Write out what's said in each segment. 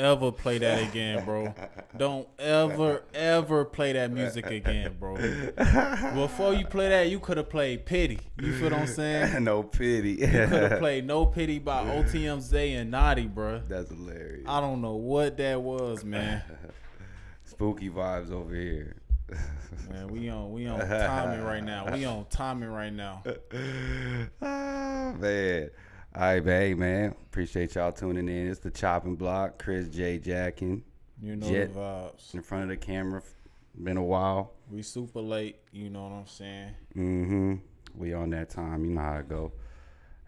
ever play that again, bro. Don't ever play that music again, bro. Before you play that, you could have played Pity. You feel what I'm saying? No Pity. You could have played No Pity by OTMZ and Naughty, bro. That's hilarious. I don't know what that was, man. Spooky vibes over here. Man, we on timing right now. We on timing right now. Oh, man. All right, hey, man. Appreciate y'all tuning in. It's the Choppin Block. ChrisJayJackin. You know Jet the vibes. in front of the camera. Been a while. We super late. You know what I'm saying? Mm-hmm. We on that time. You know how it go.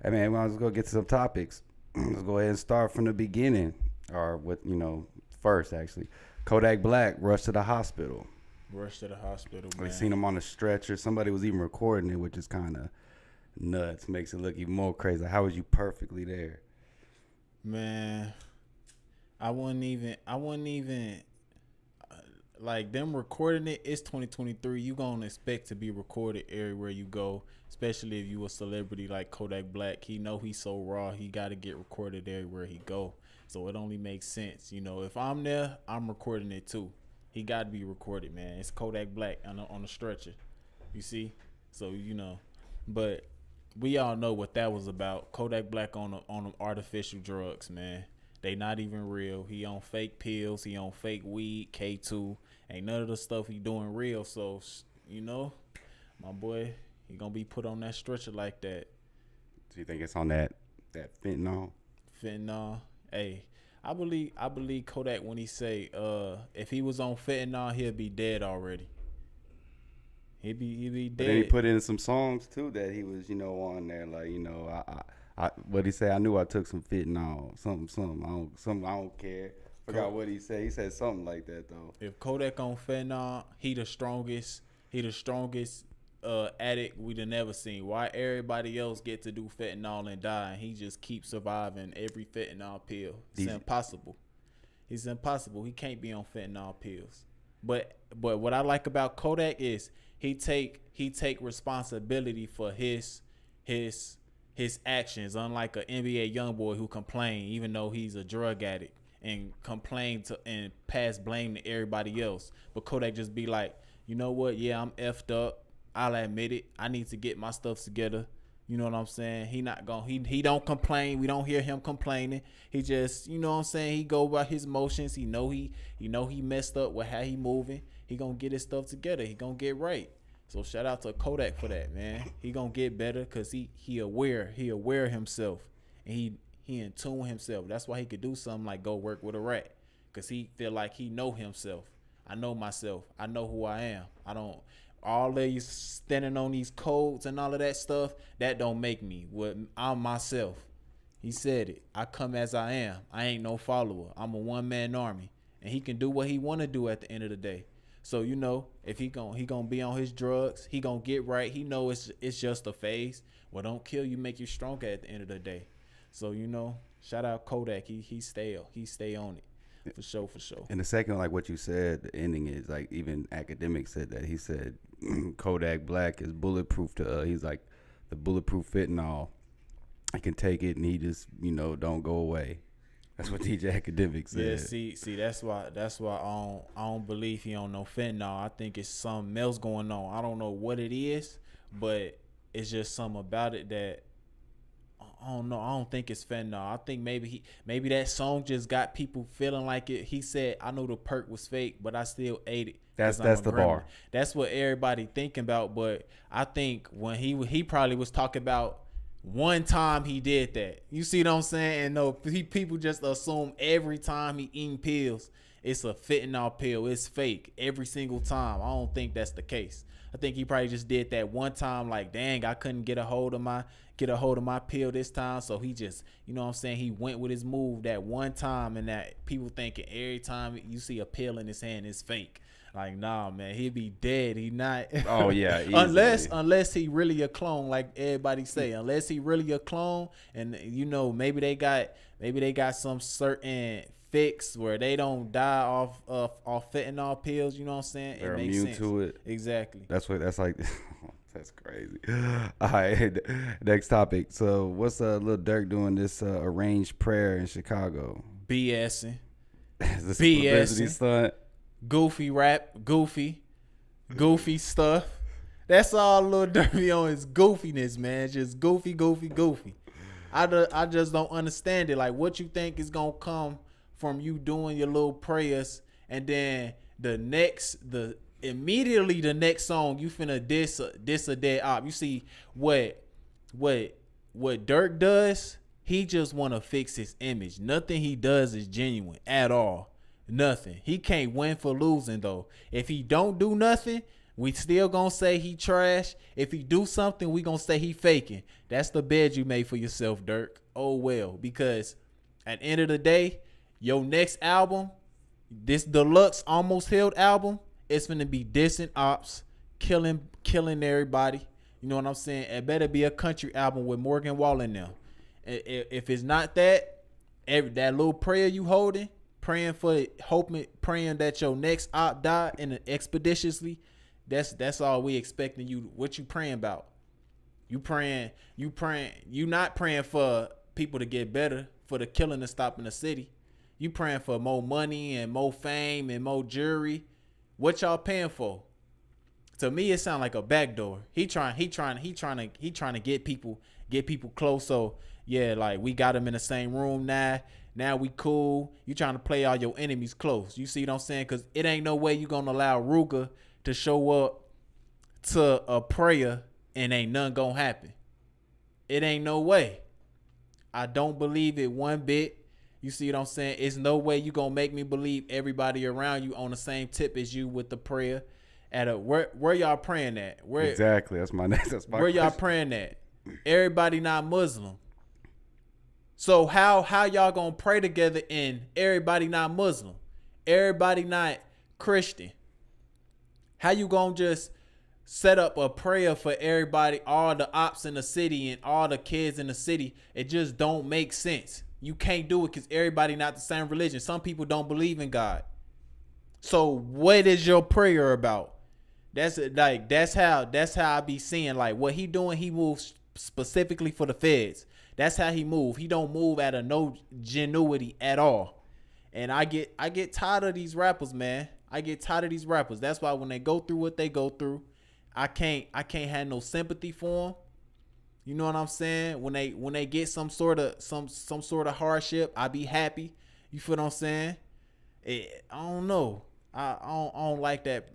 Hey, man, let's go get to some topics. Let's go ahead and start from the beginning. Or what, first, actually. Kodak Black rushed to the hospital. Rushed to the hospital, man. We seen him on a stretcher. Somebody was even recording it, which is kind of nuts. Makes it look even more crazy. How was you perfectly there? Man, I wouldn't even like them recording it. It's 2023. You gonna expect to be recorded everywhere you go, especially if you a celebrity like Kodak Black. He know he's so raw. He got to get recorded everywhere he go. So it only makes sense. If I'm there, I'm recording it too. He got to be recorded, man. It's Kodak Black on the stretcher. You see? So, but we all know what that was about. Kodak Black on them artificial drugs, man. They not even real. He on fake pills. He on fake weed, K2. Ain't none of the stuff he doing real. So, my boy, he gonna be put on that stretcher like that. Do you think it's on that fentanyl? Fentanyl. Hey, I believe Kodak when he say, if he was on fentanyl, he'll be dead already. He'd be dead. But then he put in some songs too that he was, on there, like, I what he say? I knew I took some fentanyl, something. I don't care. Forgot what he said. He said something like that though. If Kodak on fentanyl, he the strongest addict we'd have never seen. Why everybody else get to do fentanyl and die, and he just keeps surviving every fentanyl pill? It's impossible. It's impossible. He can't be on fentanyl pills. But what I like about Kodak is he take responsibility for his actions. Unlike an NBA YoungBoy who complain, even though he's a drug addict, and complain and pass blame to everybody else. But Kodak just be like, you know what? Yeah, I'm effed up. I'll admit it. I need to get my stuff together. You know what I'm saying? He not going. He don't complain. We don't hear him complaining. He just, you know what I'm saying? He go by his motions. He know he messed up with how he moving. He gonna get his stuff together. He gonna get right. So shout out to Kodak for that, man. He gonna get better because he aware. He aware of himself, and he in tune with himself. That's why he could do something like go work with a rat, because he feel like he know himself. I know myself. I know who I am. I don't. All these standing on these codes and all of that stuff, that don't make me what I'm myself. He said it. I come as I am. I ain't no follower. I'm a one-man army. And he can do what he want to do at the end of the day. So, if he gonna be on his drugs, he gonna get right. He know it's just a phase. Well, don't kill you, make you stronger at the end of the day. So, shout out Kodak. He stay on it. For sure. And the second, like what you said, the ending is like even academics said that. He said Kodak Black is bulletproof to he's like the bulletproof fentanyl. I can take it and he just don't go away. That's what DJ Academic said. Yeah, see, that's why I don't believe he on no fentanyl. I think it's something else going on. I don't know what it is, but it's just something about it that I don't know. I don't think it's fentanyl. I think maybe that song just got people feeling like it. He said, "I know the perk was fake, but I still ate it." That's the bar. That's what everybody thinking about. But I think when he probably was talking about one time he did that. You see what I'm saying? And no, people just assume every time he eating pills, it's a fentanyl pill. It's fake every single time. I don't think that's the case. I think he probably just did that one time, like, dang, I couldn't get a hold of my pill this time. So he just, you know what I'm saying, he went with his move that one time, and that people thinking every time you see a pill in his hand, it's fake. Like, nah, man, he'd be dead. He not. Oh yeah, unless he really a clone, like everybody say. Unless he really a clone, and maybe they got some certain fix where they don't die off fentanyl pills. You know what I'm saying? They're it makes immune sense. to it. Exactly. That's like. That's crazy. All right, next topic. So, what's Lil Durk doing this arranged prayer in Chicago? BSing. Is this a publicity stunt? Goofy rap, goofy stuff. That's all Lil Durk be on is goofiness, man. Just goofy. I just don't understand it. Like, what you think is gonna come from you doing your little prayers, and then immediately the next song you finna diss a dead op. You see what Durk does? He just wanna fix his image. Nothing he does is genuine at all. Nothing. He can't win for losing though. If he don't do nothing, we still gonna say he trash. If he do something, we gonna say he faking. That's the bed you made for yourself, Durk. Oh well, because at the end of the day, your next album, this deluxe almost held album, it's gonna be dissing ops, killing everybody. You know what I'm saying? It better be a country album with Morgan Wallen now. If it's not that, that little prayer you holding, praying that your next op die in expeditiously, that's all we expecting you. What you praying about? You not praying for people to get better, for the killing to stop in the city. You praying for more money and more fame and more jury. What y'all paying for? To me, it sound like a backdoor. He trying to get people close. So yeah, like we got them in the same room now. Now we cool. You trying to play all your enemies close. You see what I'm saying? Because it ain't no way you gonna allow Ruger to show up to a prayer and ain't nothing gonna happen. It ain't no way. I don't believe it one bit. You see what I'm saying? It's no way you gonna make me believe everybody around you on the same tip as you with the prayer. Where y'all praying at? Exactly. That's my where y'all praying at? Everybody not Muslim. So how y'all gonna pray together and everybody not Muslim? Everybody not Christian? How you gonna just set up a prayer for everybody, all the ops in the city and all the kids in the city? It just don't make sense. You can't do it because everybody not the same religion. Some people don't believe in God. So what is your prayer about? That's how I be seeing, like, what he doing. He moves specifically for the feds. That's how he move. He don't move out of no genuity at all. And I get tired of these rappers, man. I get tired of these rappers. That's why when they go through what they go through, I can't have no sympathy for them. You know what I'm saying? When they get some sort of hardship, I be happy. You feel what I'm saying? I don't know. I don't like that.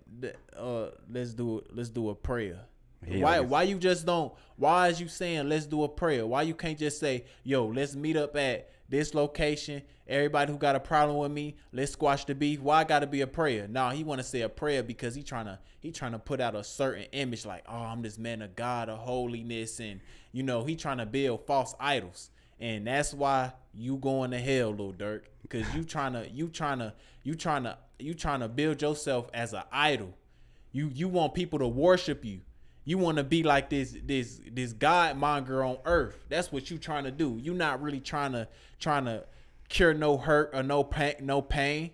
Let's do a prayer. Why you just don't? Why is you saying let's do a prayer? Why you can't just say, yo, let's meet up at this location. Everybody who got a problem with me, let's squash the beef. Why gotta be a prayer? No, he want to say a prayer because he trying to put out a certain image, like, oh, I'm this man of God, of holiness, and you know he trying to build false idols, and that's why you going to hell, Lil Durk, because you trying to build yourself as an idol. You want people to worship you. You want to be like this God monger on earth. That's what you trying to do. You not really trying to cure no hurt or no pain.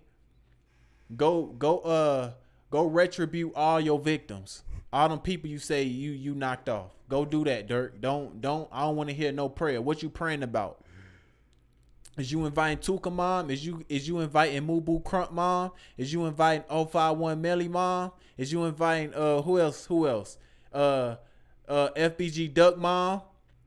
Go retribute all your victims. All them people you say you knocked off. Go do that, Durk. I don't want to hear no prayer. What you praying about? Is you inviting Tuka mom? Is you inviting Mubu Crump mom? Is you inviting 051 Melly mom? Is you inviting who else? FBG Duck mom?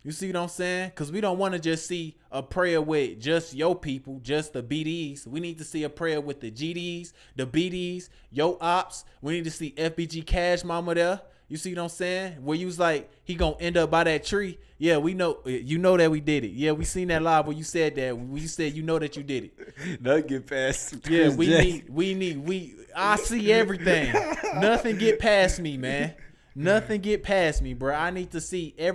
You see what I'm saying? Because we don't want to just see a prayer with just your people, just the BDs. We need to see a prayer with the GDs, the BDs, yo ops. We need to see FBG Cash mama there. You see what I'm saying? Where you was like, he gonna end up by that tree. Yeah, we know. You know that we did it. Yeah, we seen that live where you said that. You said you know that you did it. Nothing get past. Yeah, I see everything. Nothing get past me, man. Nothing get past me, bro. I need to see a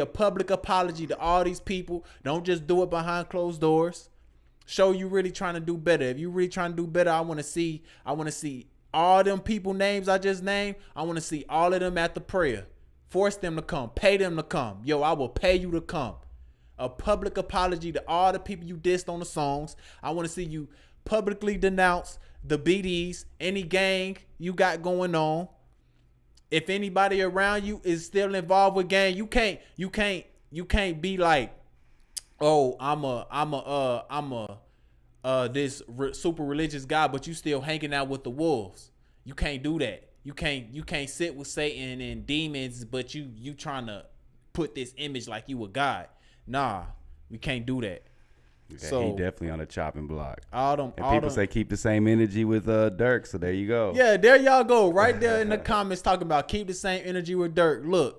public apology to all these people. Don't just do it behind closed doors. Show you really trying to do better. If you really trying to do better, I want to see all them people names I just named. I want to see all of them at the prayer. Force them to come. Pay them to come. Yo, I will pay you to come. A public apology to all the people you dissed on the songs. I want to see you publicly denounce the BDs, any gang you got going on. If anybody around you is still involved with gang, you can't be like, oh, I'm a super religious guy, but you still hanging out with the wolves. You can't do that. You can't sit with Satan and demons, but you trying to put this image like you a god. Nah, we can't do that. Yeah, so he definitely on the chopping block. People say keep the same energy with Durk, so there you go. Yeah, there y'all go. Right there in the comments talking about keep the same energy with Durk.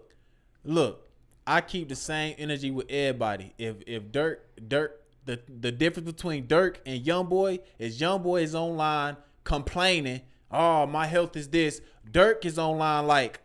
Look, I keep the same energy with everybody. If Durk, the difference between Durk and YoungBoy is online complaining, oh, my health is this. Durk is online like,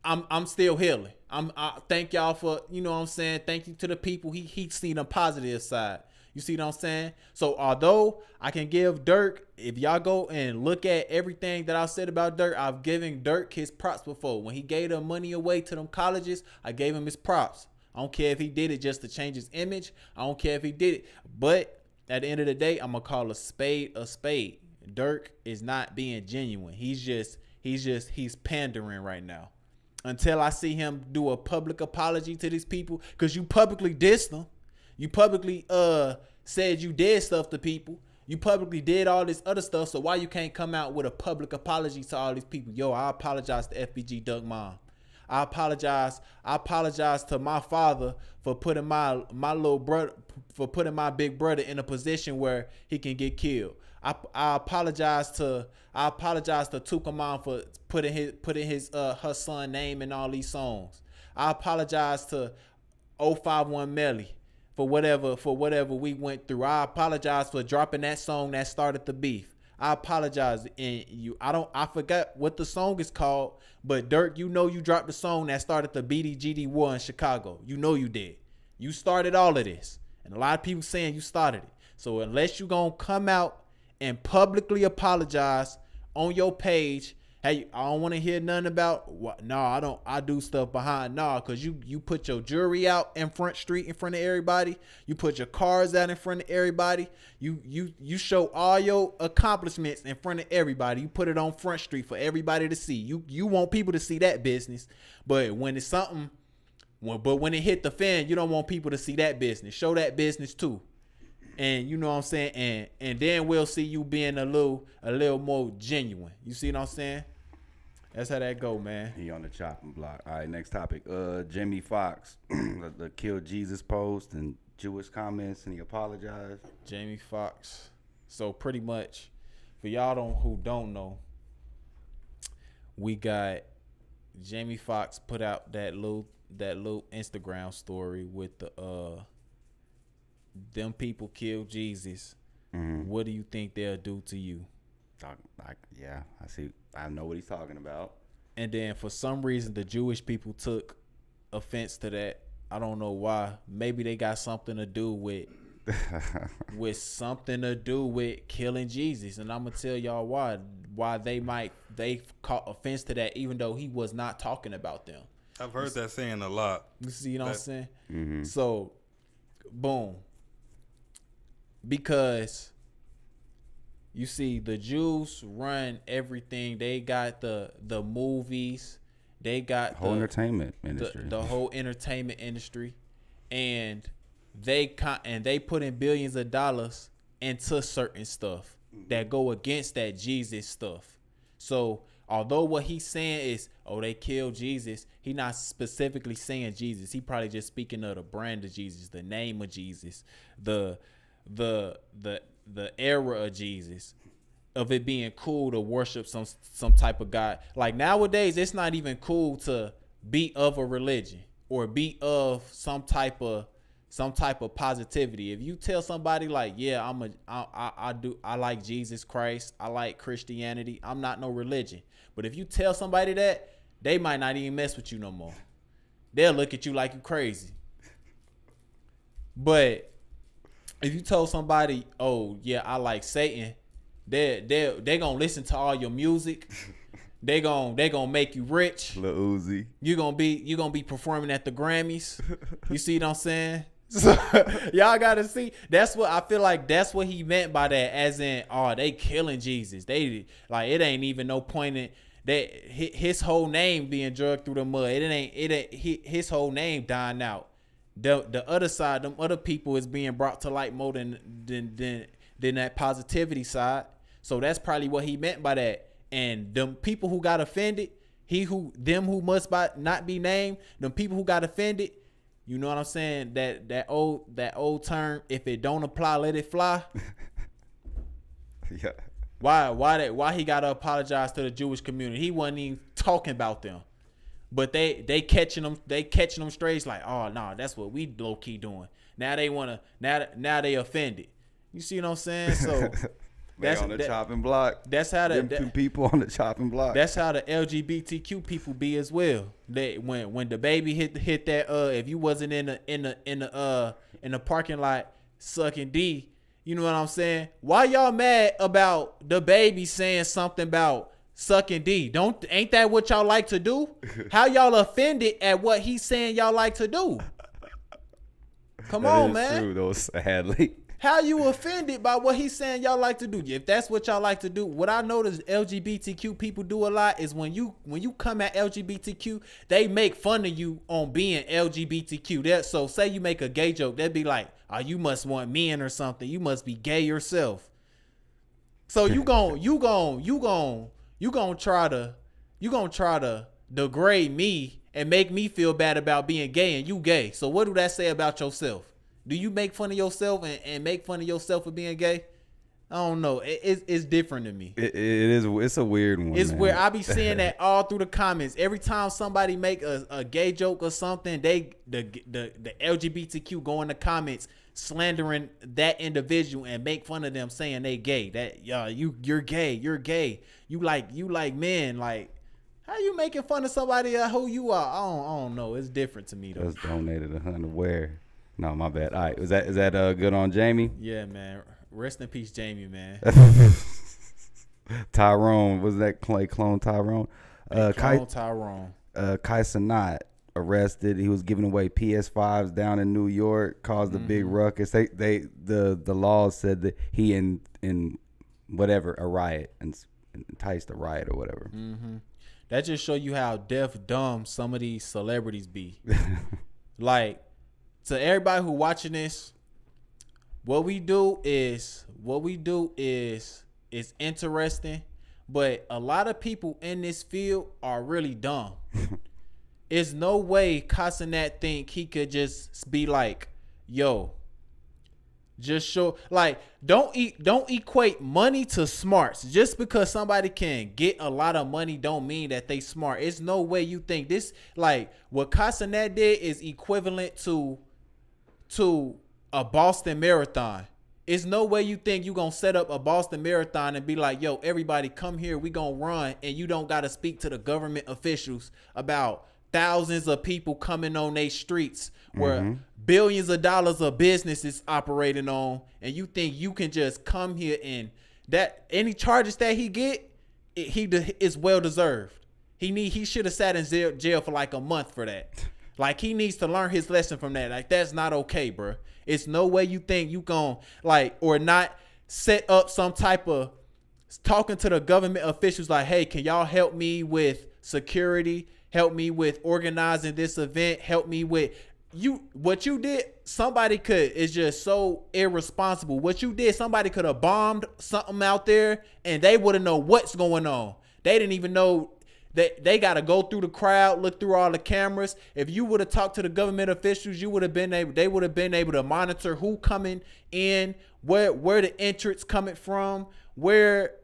I'm still healing. I thank y'all for, you know what I'm saying? Thank you to the people. He seen the positive side. You see what I'm saying? So although I can give Durk, if y'all go and look at everything that I said about Durk, I've given Durk his props before. When he gave the money away to them colleges, I gave him his props. I don't care if he did it just to change his image. I don't care if he did it. But at the end of the day, I'm gonna call a spade a spade. Durk is not being genuine. He's pandering right now. Until I see him do a public apology to these people, because you publicly dissed them. You publicly said you did stuff to people. You publicly did all this other stuff. So why you can't come out with a public apology to all these people? Yo, I apologize to FBG Duck Mom. I apologize to my father for putting my little brother, for putting my big brother in a position where he can get killed. I apologize to Tuka Mom for putting his her son name in all these songs. I apologize to 051 Melly for whatever we went through. I apologize for dropping that song that started the beef. I apologize. And I forgot what the song is called, but Durk, you know you dropped the song that started the BDGD war in Chicago. You know you did. You started all of this. And a lot of people saying you started it. So unless you gonna come out and publicly apologize on your page, hey, I don't want to hear nothing about what. No, I don't. I do stuff behind. No, because you put your jewelry out in front street in front of everybody. You put your cars out in front of everybody. You show all your accomplishments in front of everybody. You put it on Front Street for everybody to see. You want people to see that business, but when it's something, when it hit the fan, you don't want people to see that business. Show that business too. And you know what I'm saying? And then we'll see you being a little more genuine. You see what I'm saying? That's how that go, man. He on the chopping block. All right, next topic. Jamie Foxx, the Kill Jesus post and Jewish comments, and he apologized. Jamie Foxx. So pretty much, for y'all who don't know, we got Jamie Foxx put out that little Instagram story with the them people killed Jesus. Mm-hmm. What do you think they'll do to you? Yeah, I see. I know what he's talking about. And then for some reason, the Jewish people took offense to that. I don't know why. Maybe they got something to do with killing Jesus. And I'm gonna tell y'all why they caught offense to that, even though he was not talking about them. I've heard that saying a lot. You see what I'm saying? Mm-hmm. So, boom. Because you see, the Jews run everything. They got the movies. They got whole entertainment industry. The whole entertainment industry, and they put in billions of dollars into certain stuff that go against that Jesus stuff. So although what he's saying is, oh, they killed Jesus, he not specifically saying Jesus. He probably just speaking of the brand of Jesus, the name of Jesus, the era of Jesus, of it being cool to worship some type of God. Like nowadays, it's not even cool to be of a religion or be of some type of positivity. If you tell somebody like, yeah, I like Jesus Christ, I like Christianity, I'm not no religion. But if you tell somebody that, they might not even mess with you no more. They'll look at you like you crazy. But if you told somebody, oh yeah, I like Satan, they gonna listen to all your music. They gonna make you rich. Lil Uzi. You gonna be performing at the Grammys. You see what I'm saying? So y'all gotta see. That's what I feel like. That's what he meant by that. As in, oh, they killing Jesus. They like it ain't even no point in that. His whole name being dragged through the mud. It ain't his whole name dying out. The other side, them other people is being brought to light more than than that positivity side. So that's probably what he meant by that. And them people who got offended, who must not be named, them people who got offended, you know what I'm saying? That old term, if it don't apply, let it fly. Yeah. Why he gotta apologize to the Jewish community? He wasn't even talking about them. But they catching them straight. It's like, oh no, that's what we low key doing. Now now they offended. You see what I'm saying? So that's on the chopping block. That's how them people on the chopping block. That's how the LGBTQ people be as well. They when the baby hit that if you wasn't in the parking lot sucking D, you know what I'm saying? Why y'all mad about the baby saying something about sucking D? Ain't that what y'all like to do? How y'all offended at what he's saying y'all like to do? Come that on, is man. True though, sadly. How you offended by what he's saying y'all like to do? If that's what y'all like to do, what I notice LGBTQ people do a lot is when you come at LGBTQ, they make fun of you on being LGBTQ. So say you make a gay joke, they'd be like, "Oh, you must want men or something. You must be gay yourself." So you gon' try to degrade me and make me feel bad about being gay, and you gay. So what do that say about yourself? Do you make fun of yourself and make fun of yourself for being gay? I don't know. It's different to me. It is. It's a weird one. It's man. where I be seeing that all through the comments. Every time somebody make a gay joke or something, the LGBTQ go in the comments slandering that individual and make fun of them, saying they gay. That you're gay. You're gay. You like men. Like, how you making fun of somebody who you are? I don't know. It's different to me though. Just donated 100 where. No, my bad. All right, is that good on Jamie? Yeah, man. Rest in peace, Jamie, man. Tyrone, was that clone Tyrone? Tyrone. Cenat arrested. He was giving away PS5s down in New York. Caused a big ruckus. The law said that he in whatever a riot and enticed a riot or whatever. Mm-hmm. That just show you how deaf dumb some of these celebrities be. Like, to everybody who watching this, what we do is interesting, but a lot of people in this field are really dumb. There's no way Cenat think he could just be like, yo, just show, like, don't equate money to smarts. Just because somebody can get a lot of money don't mean that they smart. It's no way you think this, like, what Cenat did is equivalent to a Boston Marathon. It's no way you think you gonna set up a Boston Marathon and be like, yo, everybody come here, we gonna run, and you don't gotta speak to the government officials about thousands of people coming on their streets where billions of dollars of business is operating on, and you think you can just come here and that any charges that he get, is well deserved. He should have sat in jail for like a month for that. Like, he needs to learn his lesson from that. Like, that's not okay, bro. It's no way you think you gon' like, or not set up some type of talking to the government officials like, hey, can y'all help me with security? Help me with organizing this event? Help me with what you did. Somebody is just so irresponsible. What you did, somebody could have bombed something out there and they wouldn't know what's going on. They didn't even know. They got to go through the crowd, look through all the cameras. If you would have talked to the government officials, they would have been able to monitor who coming in, where the entrance coming from, what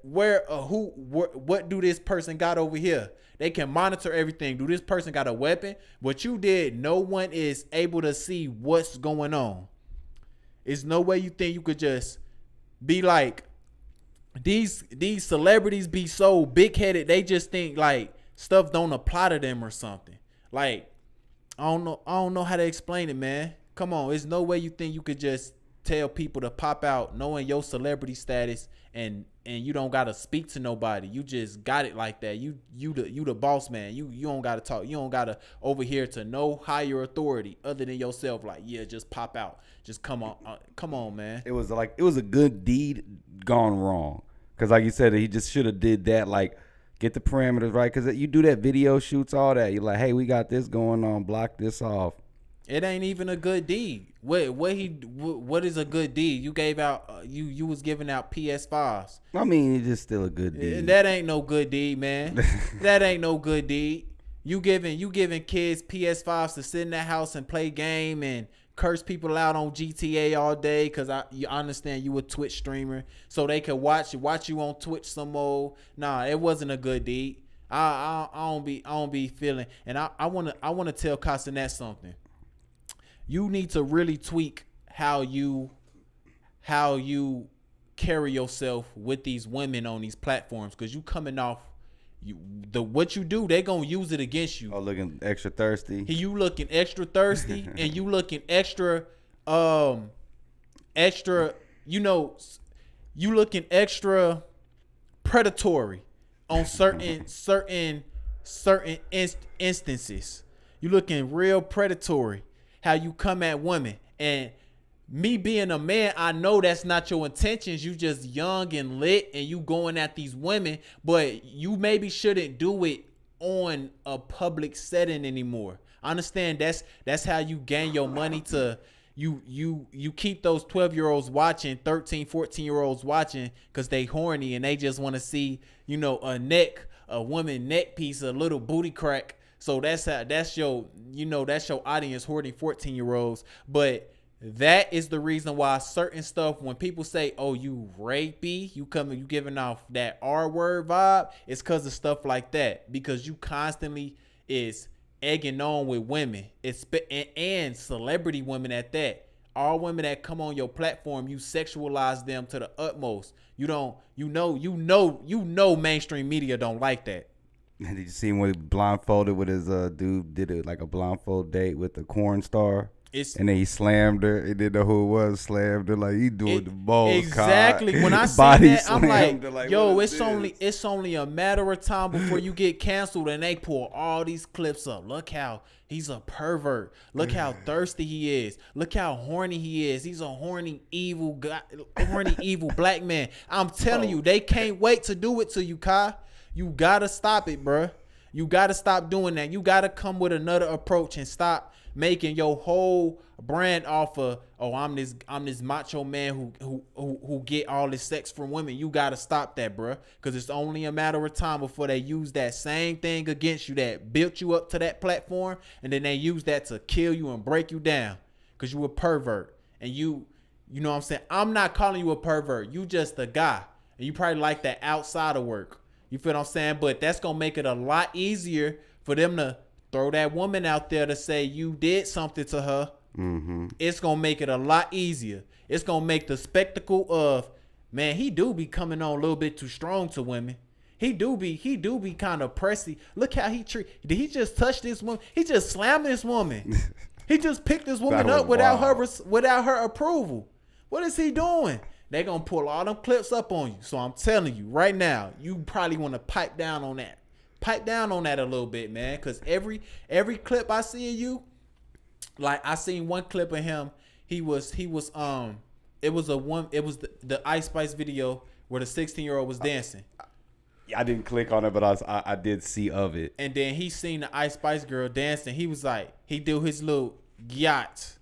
do this person got over here. They can monitor everything. Do this person got a weapon? What you did, no one is able to see what's going on. It's no way you think you could just be like, these celebrities be so big-headed, they just think like stuff don't apply to them or something. Like, I don't know how to explain it, man. Come on, there's no way you think you could just tell people to pop out knowing your celebrity status and you don't gotta speak to nobody. You just got it like that. You the boss man. You don't gotta talk. You don't gotta overhear to no higher authority other than yourself. Like, yeah, just pop out. Just come on, man. It was a good deed gone wrong. Cause like you said, he just should have did that. Like, get the parameters right. Cause you do that video shoots, all that. You're like, hey, we got this going on. Block this off. It ain't even a good deed. What is a good deed? You gave out you was giving out PS5s. I mean, it's just still a good deed. And that ain't no good deed, man. That ain't no good deed. You giving kids PS5s to sit in that house and play game and curse people out on GTA all day because you understand you a Twitch streamer so they could watch you on Twitch some more. Nah, it wasn't a good deed. I don't be feeling, and I wanna tell Cenat something. You need to really tweak how you carry yourself with these women on these platforms, because you coming off what you do, they gonna use it against you. Oh, looking extra thirsty. You looking extra thirsty, and you looking extra you looking extra predatory on certain instances. You looking real predatory. How you come at women, and me being a man, I know that's not your intentions. You just young and lit, and you going at these women, but you maybe shouldn't do it on a public setting anymore. I understand that's how you gain your money. To you keep those 12-year-olds watching, 13, 14-year-olds watching, because they horny and they just want to see, a woman neck piece, a little booty crack. So that's your audience, hoarding 14-year-olds. But that is the reason why certain stuff, when people say, "Oh, you rapey," you giving off that R word vibe, it's because of stuff like that. Because you constantly is egging on with women, and celebrity women at that. All women that come on your platform, you sexualize them to the utmost. You know mainstream media don't like that. Did you see him when he blindfolded with his dude did it like a blindfold date with the corn star? And then he slammed her. He didn't know who it was. Slammed her like he doing the balls. Exactly. Cod. When I see that, I'm like, yo, it's only a matter of time before you get canceled. And they pull all these clips up. Look how he's a pervert. Look how thirsty he is. Look how horny he is. He's a horny, evil black man. I'm telling you, they can't wait to do it to you, Kai. You gotta stop it, bruh. You gotta stop doing that. You gotta come with another approach and stop making your whole brand off of, oh, I'm this macho man who get all this sex from women. You gotta stop that, bruh. Because it's only a matter of time before they use that same thing against you that built you up to that platform, and then they use that to kill you and break you down. Because you a pervert. And you know what I'm saying? I'm not calling you a pervert. You just a guy. And you probably like that outside of work. You feel what I'm saying? But that's going to make it a lot easier for them to throw that woman out there to say you did something to her. Mm-hmm. It's going to make it a lot easier. It's going to make the spectacle of, man, he do be coming on a little bit too strong to women. He do be kind of pressy. Look how did he just touch this woman? He just slammed this woman. He just picked this woman up without her approval. What is he doing? They gonna pull all them clips up on you. So I'm telling you right now, you probably want to pipe down on that. Pipe down on that a little bit, man. Cause every clip I see of you, like I seen one clip of him. It was the Ice Spice video where the 16-year-old was dancing. I didn't click on it, but I did see of it. And then he seen the Ice Spice girl dancing. He was like, he do his little yacht.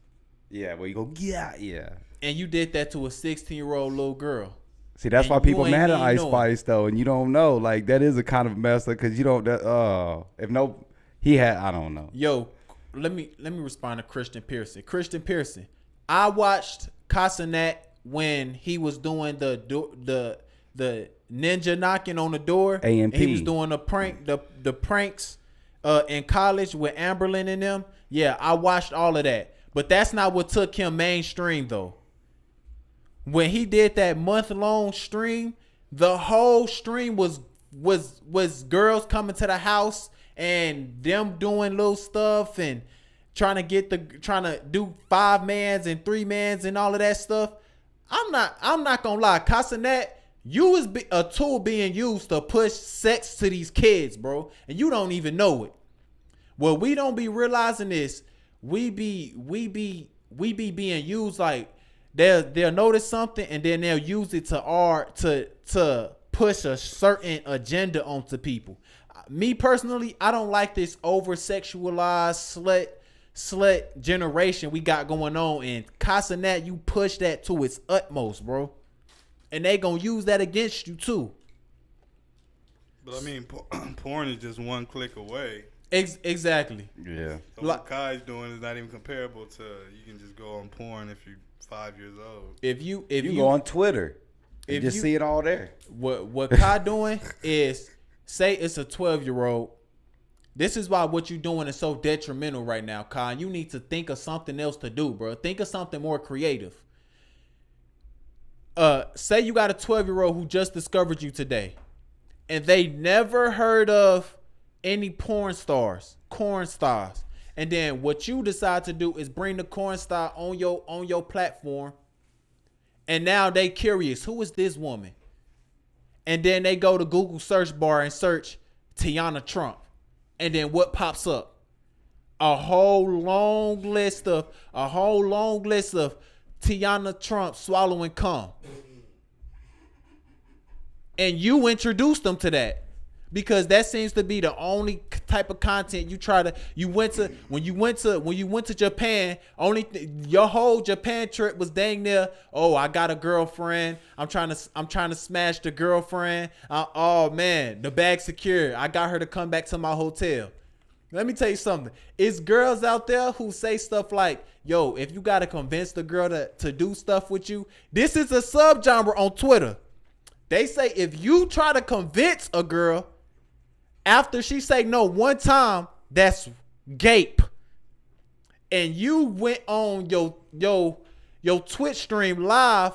Yeah, where you go, yeah. And you did that to a 16-year-old little girl. See, that's why people mad at Ice Spice though, and you don't know. Like that is a kind of mess up because you don't. I don't know. Yo, let me respond to Christian Pearson. Christian Pearson, I watched Cenat when he was doing the ninja knocking on the door. A&P. And he was doing the pranks in college with Amberlyn and them. Yeah, I watched all of that, but that's not what took him mainstream though. When he did that month-long stream, the whole stream was girls coming to the house and them doing little stuff and trying to do 5-mans and 3-mans and all of that stuff. I'm not gonna lie, Cenat, you is a tool being used to push sex to these kids, bro, and you don't even know it. What we don't be realizing is we be being used like. They'll notice something and then they'll use it to push a certain agenda onto people. Me personally, I don't like this over sexualized slut generation we got going on, and Cenat, you push that to its utmost, bro. And they gonna use that against you too. But I mean, porn is just one click away. Exactly. Yeah. So what Kai's doing is not even comparable to you can just go on porn if you're 5 years old. If you go on Twitter, and just see it all there. What Kai doing is, say it's a 12-year-old. This is why what you're doing is so detrimental right now, Kai. You need to think of something else to do, bro. Think of something more creative. Say you got a 12-year-old who just discovered you today, and they never heard of any porn stars, and then what you decide to do is bring the corn star on your platform, and now they curious, who is this woman? And then they go to Google search bar and search Tiana Trump, and then what pops up? A whole long list of Tiana Trump swallowing cum. And you introduced them to that because that seems to be the only type of content when you went to Japan, your whole Japan trip was dang near, oh, I got a girlfriend. I'm trying to smash the girlfriend. Oh man, the bag's secure. I got her to come back to my hotel. Let me tell you something. It's girls out there who say stuff like, yo, if you got to convince the girl to do stuff with you, this is a subgenre on Twitter. They say if you try to convince a girl after she say no one time, that's gape. And you went on your Twitch stream live,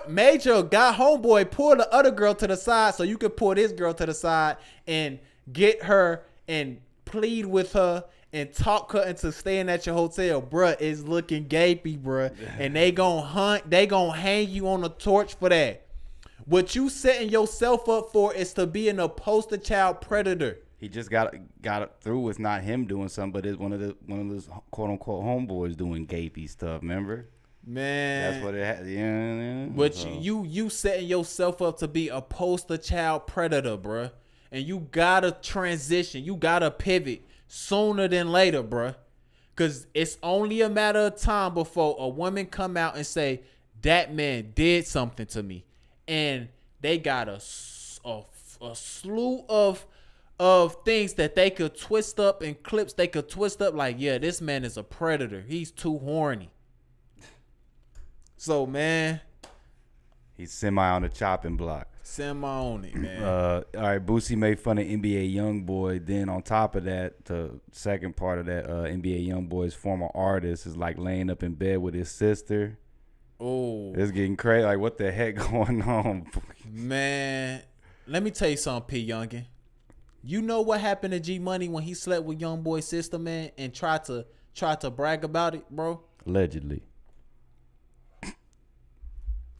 Major got homeboy, pull the other girl to the side so you could pull this girl to the side and get her and plead with her and talk her into staying at your hotel. Bruh, it's looking gapey, bruh. And they gonna hang you on a torch for that. What you setting yourself up for is to be a poster child predator. He just got it through with not him doing something, but it's one of those quote unquote homeboys doing gapey stuff. Remember? Man, that's what it had. Yeah. But you setting yourself up to be a poster child predator, bruh. And you gotta transition. You gotta pivot sooner than later, bruh. Cause it's only a matter of time before a woman come out and say that man did something to me. And they got a slew of things that they could twist up and clips they could twist up like, yeah, this man is a predator. He's too horny. So, man. He's semi on the chopping block. Semi on it, man. All right, Boosie made fun of NBA YoungBoy. Then on top of that, the second part of that, NBA YoungBoy's former artist is like laying up in bed with his sister. Oh, it's getting crazy. Like, what the heck going on? Man, let me tell you something, P. Youngin. You know what happened to G Money when he slept with YoungBoy's sister, man, and tried to brag about it, bro? Allegedly.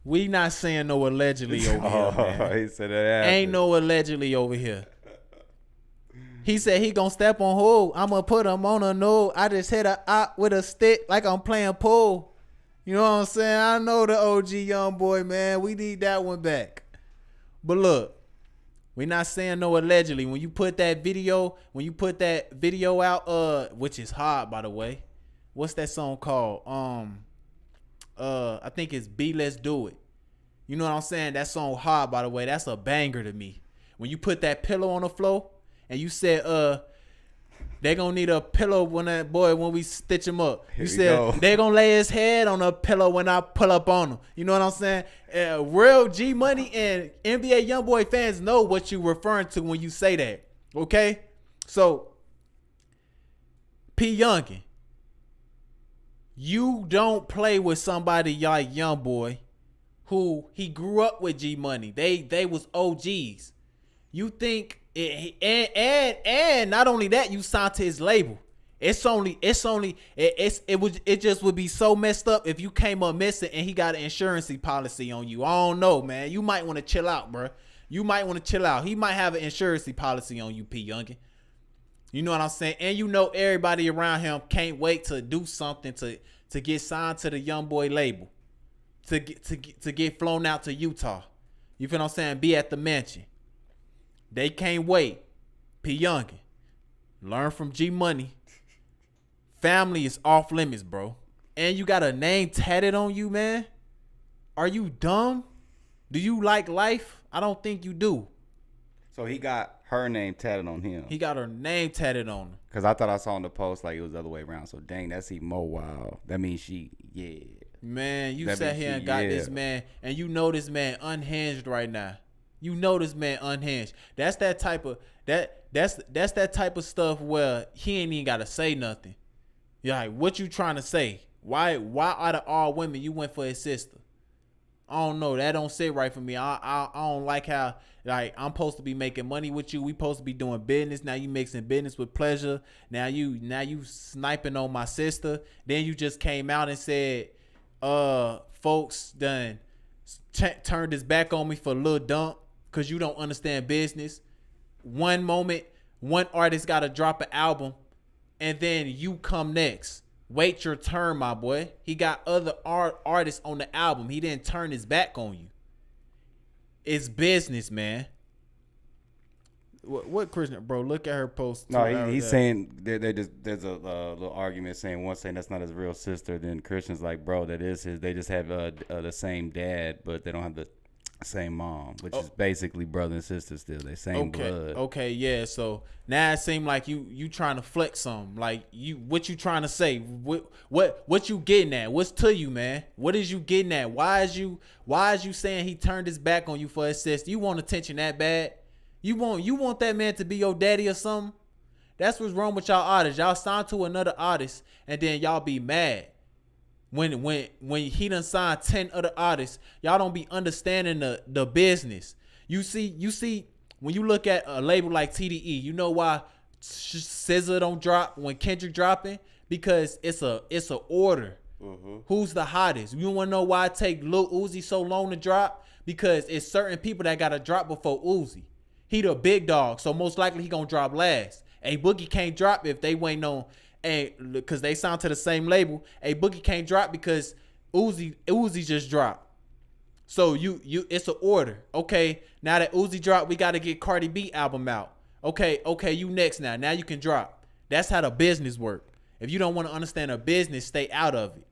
We not saying no allegedly over here, man. He said that ain't no allegedly over here. He said he gonna step on who? I'm gonna put him on a no. I just hit a op with a stick like I'm playing pool. You know what I'm saying? I know the OG YoungBoy, man. We need that one back. But look, we not saying no allegedly. When you put that video out, which is hard, by the way. What's that song called? I think it's B Let's Do It. You know what I'm saying? That song hard, by the way. That's a banger to me. When you put that pillow on the floor and you said, they gonna need a pillow when we stitch him up. You said they gonna lay his head on a pillow when I pull up on him. You know what I'm saying? Real G Money and NBA YoungBoy fans know what you referring to when you say that. Okay? So, P. Youngin, you don't play with somebody like YoungBoy who he grew up with G Money. They was OGs. You think and not only that, you signed to his label. It just would be so messed up if you came up missing and he got an insurance policy on you. I don't know, man. You might want to chill out, bro. You might want to chill out. He might have an insurance policy on you, P. Youngin. You know what I'm saying? And you know everybody around him can't wait to do something to get signed to the YoungBoy label, to get flown out to Utah. You feel what I'm saying? Be at the mansion. They can't wait. P. Youngin, learn from G Money. family is off limits, bro. And you got a name tatted on you, man. Are you dumb? Do you like life? I don't think you do. So he got her name tatted on him. He got her name tatted on him. Because I thought I saw on the post like it was the other way around. So dang, that's even more wild. That means she, yeah. Man, you That sat means here she- and got yeah. this man, and you know this man unhinged right now. You know this man unhinged. That's that type of that's that type of stuff where he ain't even gotta say nothing. You're like, what you trying to say? Why out of all women you went for his sister? I don't know. That don't sit right for me. I don't like how, like, I'm supposed to be making money with you. We supposed to be doing business. Now you mixing business with pleasure. Now you sniping on my sister. Then you just came out and said, folks done turned his back on me for Lil Durk because you don't understand business. One moment, one artist got to drop an album, and then you come next. Wait your turn, my boy. He got other artists on the album. He didn't turn his back on you. It's business, man. What Christian, bro? Look at her post. No, he's saying there's a little argument saying one saying that's not his real sister. Then Christian's like, bro, that is his. They just have the same dad, but they don't have the same mom, which is basically brother and sister still. They same blood. Okay, yeah. So now it seems like you trying to flex some. Like what you trying to say? What you getting at? What's to you, man? What is you getting at? Why is you saying he turned his back on you for his sister? You want attention that bad? You want that man to be your daddy or something? That's what's wrong with y'all artists. Y'all sign to another artist and then y'all be mad. When he done signed 10 other artists, y'all don't be understanding the business. You see, when you look at a label like TDE, you know why SZA don't drop when Kendrick dropping? Because it's a order. Mm-hmm. Who's the hottest? You want to know why it take Lil Uzi so long to drop? Because it's certain people that got to drop before Uzi. He the big dog, so most likely he gonna drop last. A Boogie can't drop if they waiting on. And because they sound to the same label, a Boogie can't drop because Uzi just dropped. So you it's an order. Okay, now that Uzi dropped, we got to get Cardi B album out. Okay, you next now. Now you can drop. That's how the business work. If you don't want to understand a business, stay out of it.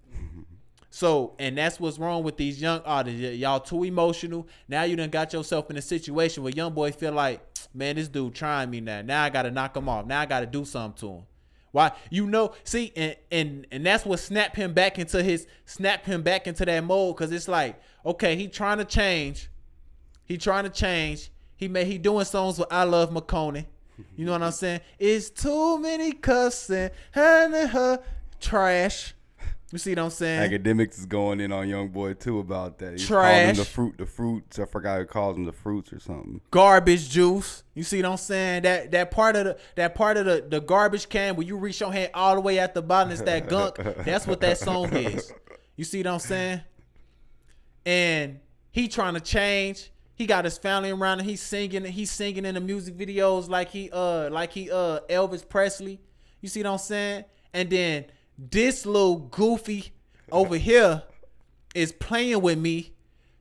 So, and that's what's wrong with these young artists. Y'all too emotional. Now you done got yourself in a situation where YoungBoy feel like, man, this dude trying me now. Now I got to knock him off. Now I got to do something to him. Why? See, and that's what snapped him back into that mold. Cause it's like, okay, he trying to change. He doing songs with I Love McConaughey. You know what I'm saying? It's too many cussing, her trash. You see what I'm saying? Academics is going in on YoungBoy too about that. He's trash. calling the fruits. I forgot who calls them the fruits or something. Garbage juice. You see what I'm saying? That part of the garbage can where you reach your hand all the way at the bottom, it's that gunk. That's what that song is. You see what I'm saying? And he trying to change. He got his family around and he's singing in the music videos like he Elvis Presley. You see what I'm saying? And then this little goofy over here is playing with me,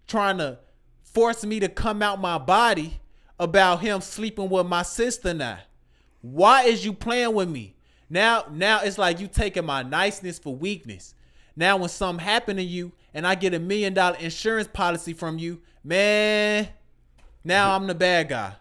trying to force me to come out my body about him sleeping with my sister now. Why is you playing with me? Now it's like you taking my niceness for weakness. Now when something happen to you and I get $1 million insurance policy from you, man, now I'm the bad guy.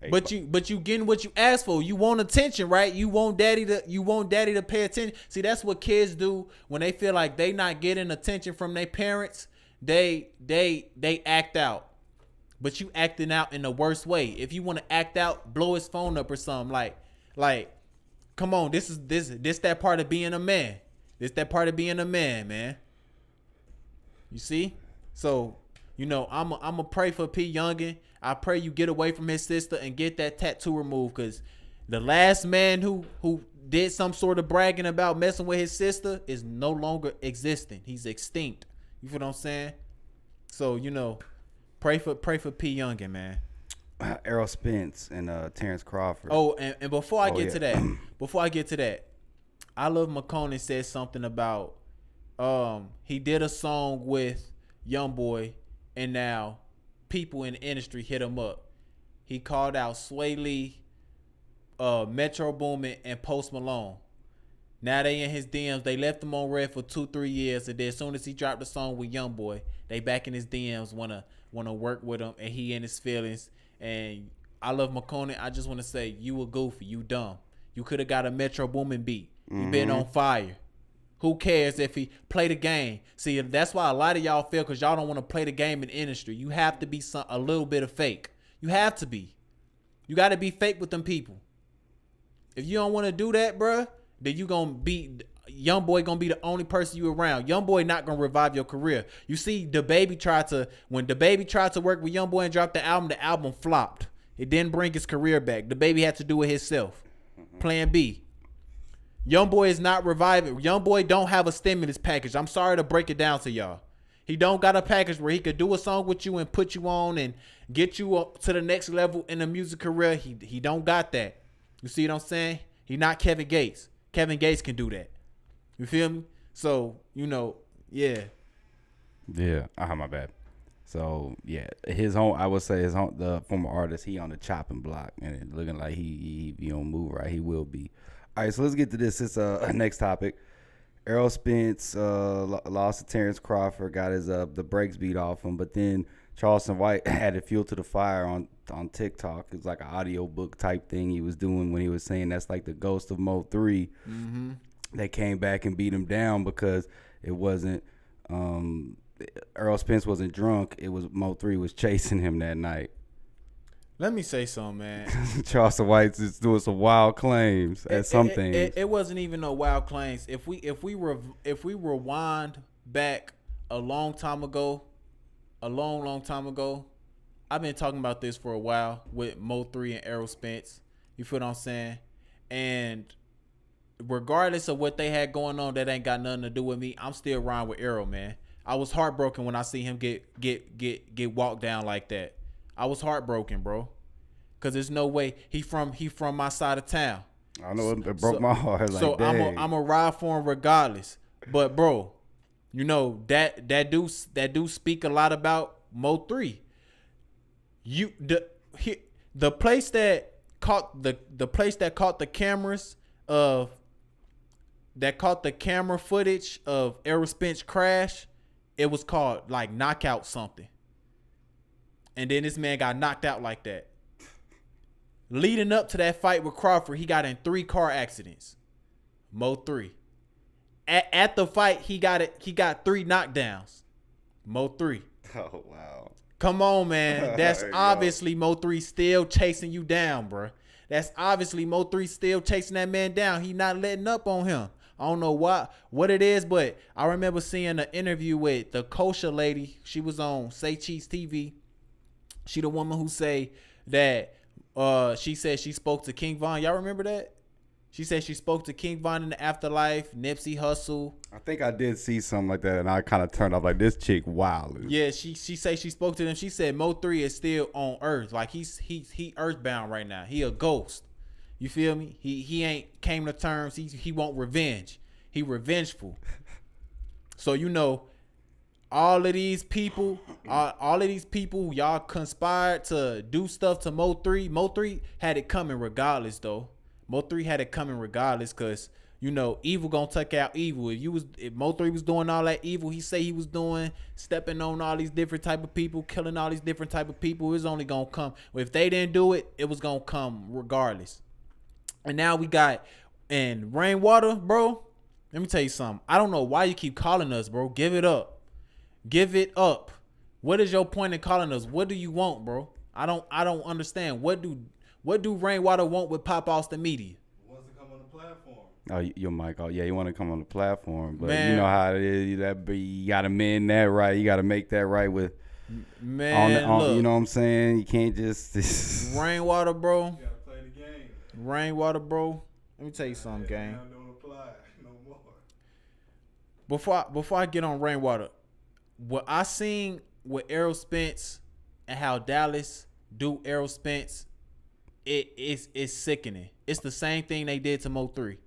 But you getting what you asked for. You want attention, right? You want daddy to pay attention. See, that's what kids do when they feel like they not getting attention from their parents. They act out. But you acting out in the worst way. If you want to act out, blow his phone up or something. Like, come on, this that part of being a man. This that part of being a man, man. You see? So, I'ma pray for P. Youngin. I pray you get away from his sister and get that tattoo removed, because the last man who did some sort of bragging about messing with his sister is no longer existing. He's extinct. You feel what I'm saying? So, pray for P. Youngin, man. Errol Spence and Terrence Crawford. Oh, and before I get to that, I Love McConaughey said something about he did a song with YoungBoy, and now people in the industry hit him up. He called out Sway Lee, Metro Boomin and Post Malone. Now they in his DMs. They left him on red for 2-3 years, and then as soon as he dropped a song with YoungBoy, they back in his DMs wanna work with him, and he in his feelings. And I love McConaughey. I just want to say you were goofy, you dumb. You could have got a Metro Boomin beat. You been on fire. Who cares if he play the game? See, that's why a lot of y'all feel because y'all don't want to play the game in the industry. You have to be a little bit of fake. You have to be. You got to be fake with them people. If you don't want to do that, bruh, then you gonna be YoungBoy gonna be the only person you around. YoungBoy not gonna revive your career. You see, when DaBaby tried to work with YoungBoy and drop the album flopped. It didn't bring his career back. DaBaby had to do it himself. Plan B. YoungBoy is not reviving. YoungBoy don't have a stimulus package. I'm sorry to break it down to y'all. He don't got a package where he could do a song with you and put you on and get you up to the next level in the music career. He don't got that. You see what I'm saying? He not Kevin Gates. Kevin Gates can do that. You feel me? So, yeah. Yeah. My bad. So, yeah. The former artist, he on the chopping block. And it looking like he on move right. He will be. All right, so let's get to this. It's next topic. Errol Spence lost to Terrence Crawford, got his the brakes beat off him, but then Charleston White added fuel to the fire on TikTok. It was like an audio book type thing he was doing when he was saying that's like the ghost of Mo3. Mm-hmm. They came back and beat him down because it wasn't Errol Spence wasn't drunk. It was Mo3 was chasing him that night. Let me say something, man. Charleston White's is doing some wild claims at some things. It wasn't even no wild claims. If we rewind back a long time ago, I've been talking about this for a while with Mo3 and Errol Spence. You feel what I'm saying? And regardless of what they had going on, that ain't got nothing to do with me. I'm still riding with Errol, man. I was heartbroken when I see him get walked down like that. I was heartbroken, bro, cause there's no way he from my side of town. I know it broke my heart. Like, so I'm a ride for him regardless. But bro, that do speak a lot about Mo3. The place that caught the cameras that caught the camera footage of Errol Spence crash. It was called like Knockout something. And then this man got knocked out like that. Leading up to that fight with Crawford, he got in 3 car accidents. Mo3. At the fight, he got 3 knockdowns. Mo3. Oh wow. Come on, man. That's obviously Mo3 still chasing you down, bro. That's obviously Mo3 still chasing that man down. He not letting up on him. I don't know what it is, but I remember seeing an interview with the kosher lady. She was on Say Cheese TV. She the woman who say that she said she spoke to King Von. Y'all remember that? She said she spoke to King Von in the afterlife, Nipsey Hussle. I think I did see something like that, and I kind of turned off like, this chick wild. Yeah, she say she spoke to them. She said Mo3 is still on Earth, like he earthbound right now. He a ghost. You feel me? He ain't came to terms. He want revenge. He revengeful. So all of these people, y'all conspired to do stuff to Mo3. Mo3 had it coming regardless, though. Mo3 had it coming regardless, cause evil gonna take out evil. If Mo3 was doing all that evil, he say he was doing, stepping on all these different type of people, killing all these different type of people, it's only gonna come. If they didn't do it, it was gonna come regardless. And now we got in Rainwater, bro. Let me tell you something. I don't know why you keep calling us, bro. Give it up. Give it up. What is your point in calling us? What do you want, bro? I don't understand. What do Rainwater want with Pop Austin Media? He wants to come on the platform. Oh, your mic. Oh, yeah, you want to come on the platform, but man, you know how it is. You got to mend that right. You got to make that right with. Man, look, you know what I'm saying? You can't just Rainwater, bro. You gotta play the game. Rainwater, bro. Let me tell you something, gang. Don't apply no more. Before I get on Rainwater, what I seen with Errol Spence and how Dallas do Errol Spence, it's sickening. It's the same thing they did to Mo3.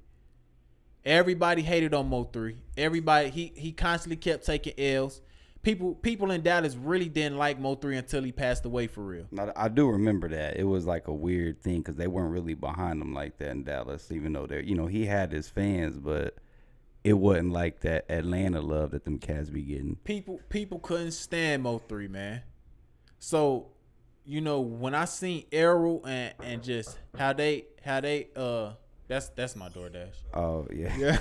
Everybody hated on Mo3. Everybody he constantly kept taking L's. People in Dallas really didn't like Mo3 until he passed away for real. Now, I do remember that. It was like a weird thing because they weren't really behind him like that in Dallas, even though they're, he had his fans, but it wasn't like that Atlanta love that them cats be getting. People couldn't stand Mo3, man. So, when I seen Errol and just how they that's my DoorDash. Oh yeah. Yeah.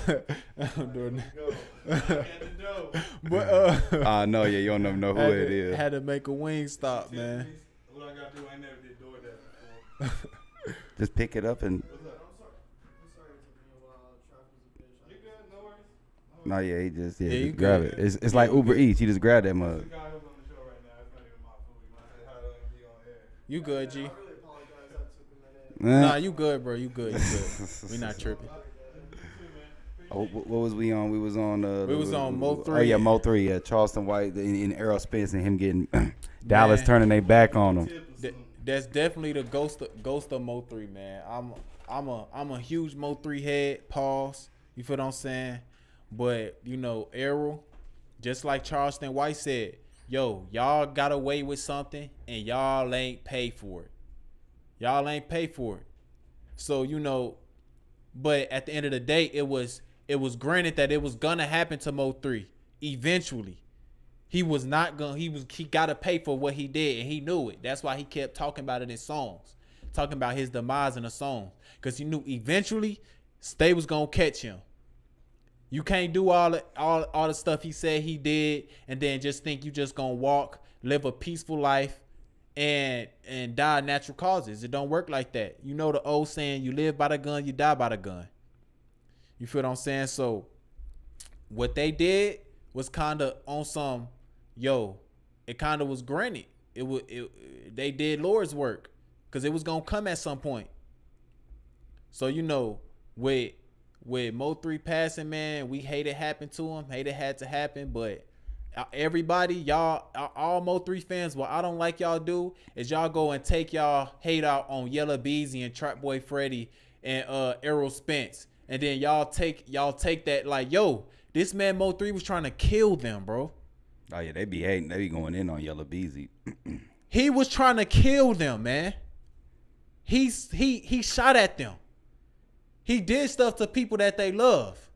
But no, yeah, you don't never know who it is. Had to make a wing stop, man. What I gotta do, I never did DoorDash before. Just pick it up and. You good? No worries. No, yeah, he just you just grab good. it. It's like Uber Eats. You just grab that mug. The guy who's on the show right now, it's not even my food. You might say hi to him, be on air. You good, G? I really apologize. I took a minute. Nah, you good, bro. You good. We not tripping. Oh, what was we on? We was on. We was on Mo3. Oh yeah, Mo3. Yeah, Charleston White and Errol Spence and him getting Dallas Man. turning their back on him. That's definitely the ghost of Mo3, man. I'm a huge Mo3 head. Pause. You feel what I'm saying? But Errol, just like Charleston White said, yo, y'all got away with something and y'all ain't pay for it. Y'all ain't pay for it. So but at the end of the day, it was granted that it was gonna happen to Mo3 eventually. He was not gonna. He gotta pay for what he did, and he knew it. That's why he kept talking about it in songs, talking about his demise in the song, because he knew eventually they was gonna catch him. You can't do all the stuff he said he did, and then just think you just gonna walk, live a peaceful life, and die of natural causes. It don't work like that. You know the old saying: you live by the gun, you die by the gun. You feel what I'm saying? So what they did was kind of on some, it kind of was granted. They did Lord's work because it was gonna come at some point. So with Mo3 passing, man, we hate it happened to him, hate it had to happen, but everybody, y'all, all Mo3 fans, what I don't like y'all do is y'all go and take y'all hate out on Yella Beezy and Trap Boy Freddy and Errol Spence. And then y'all take that like, yo, this man Mo3 was trying to kill them, bro. Oh yeah, they be hating. They be going in on Yella Beezy. He was trying to kill them, man. He shot at them. He did stuff to people that they love.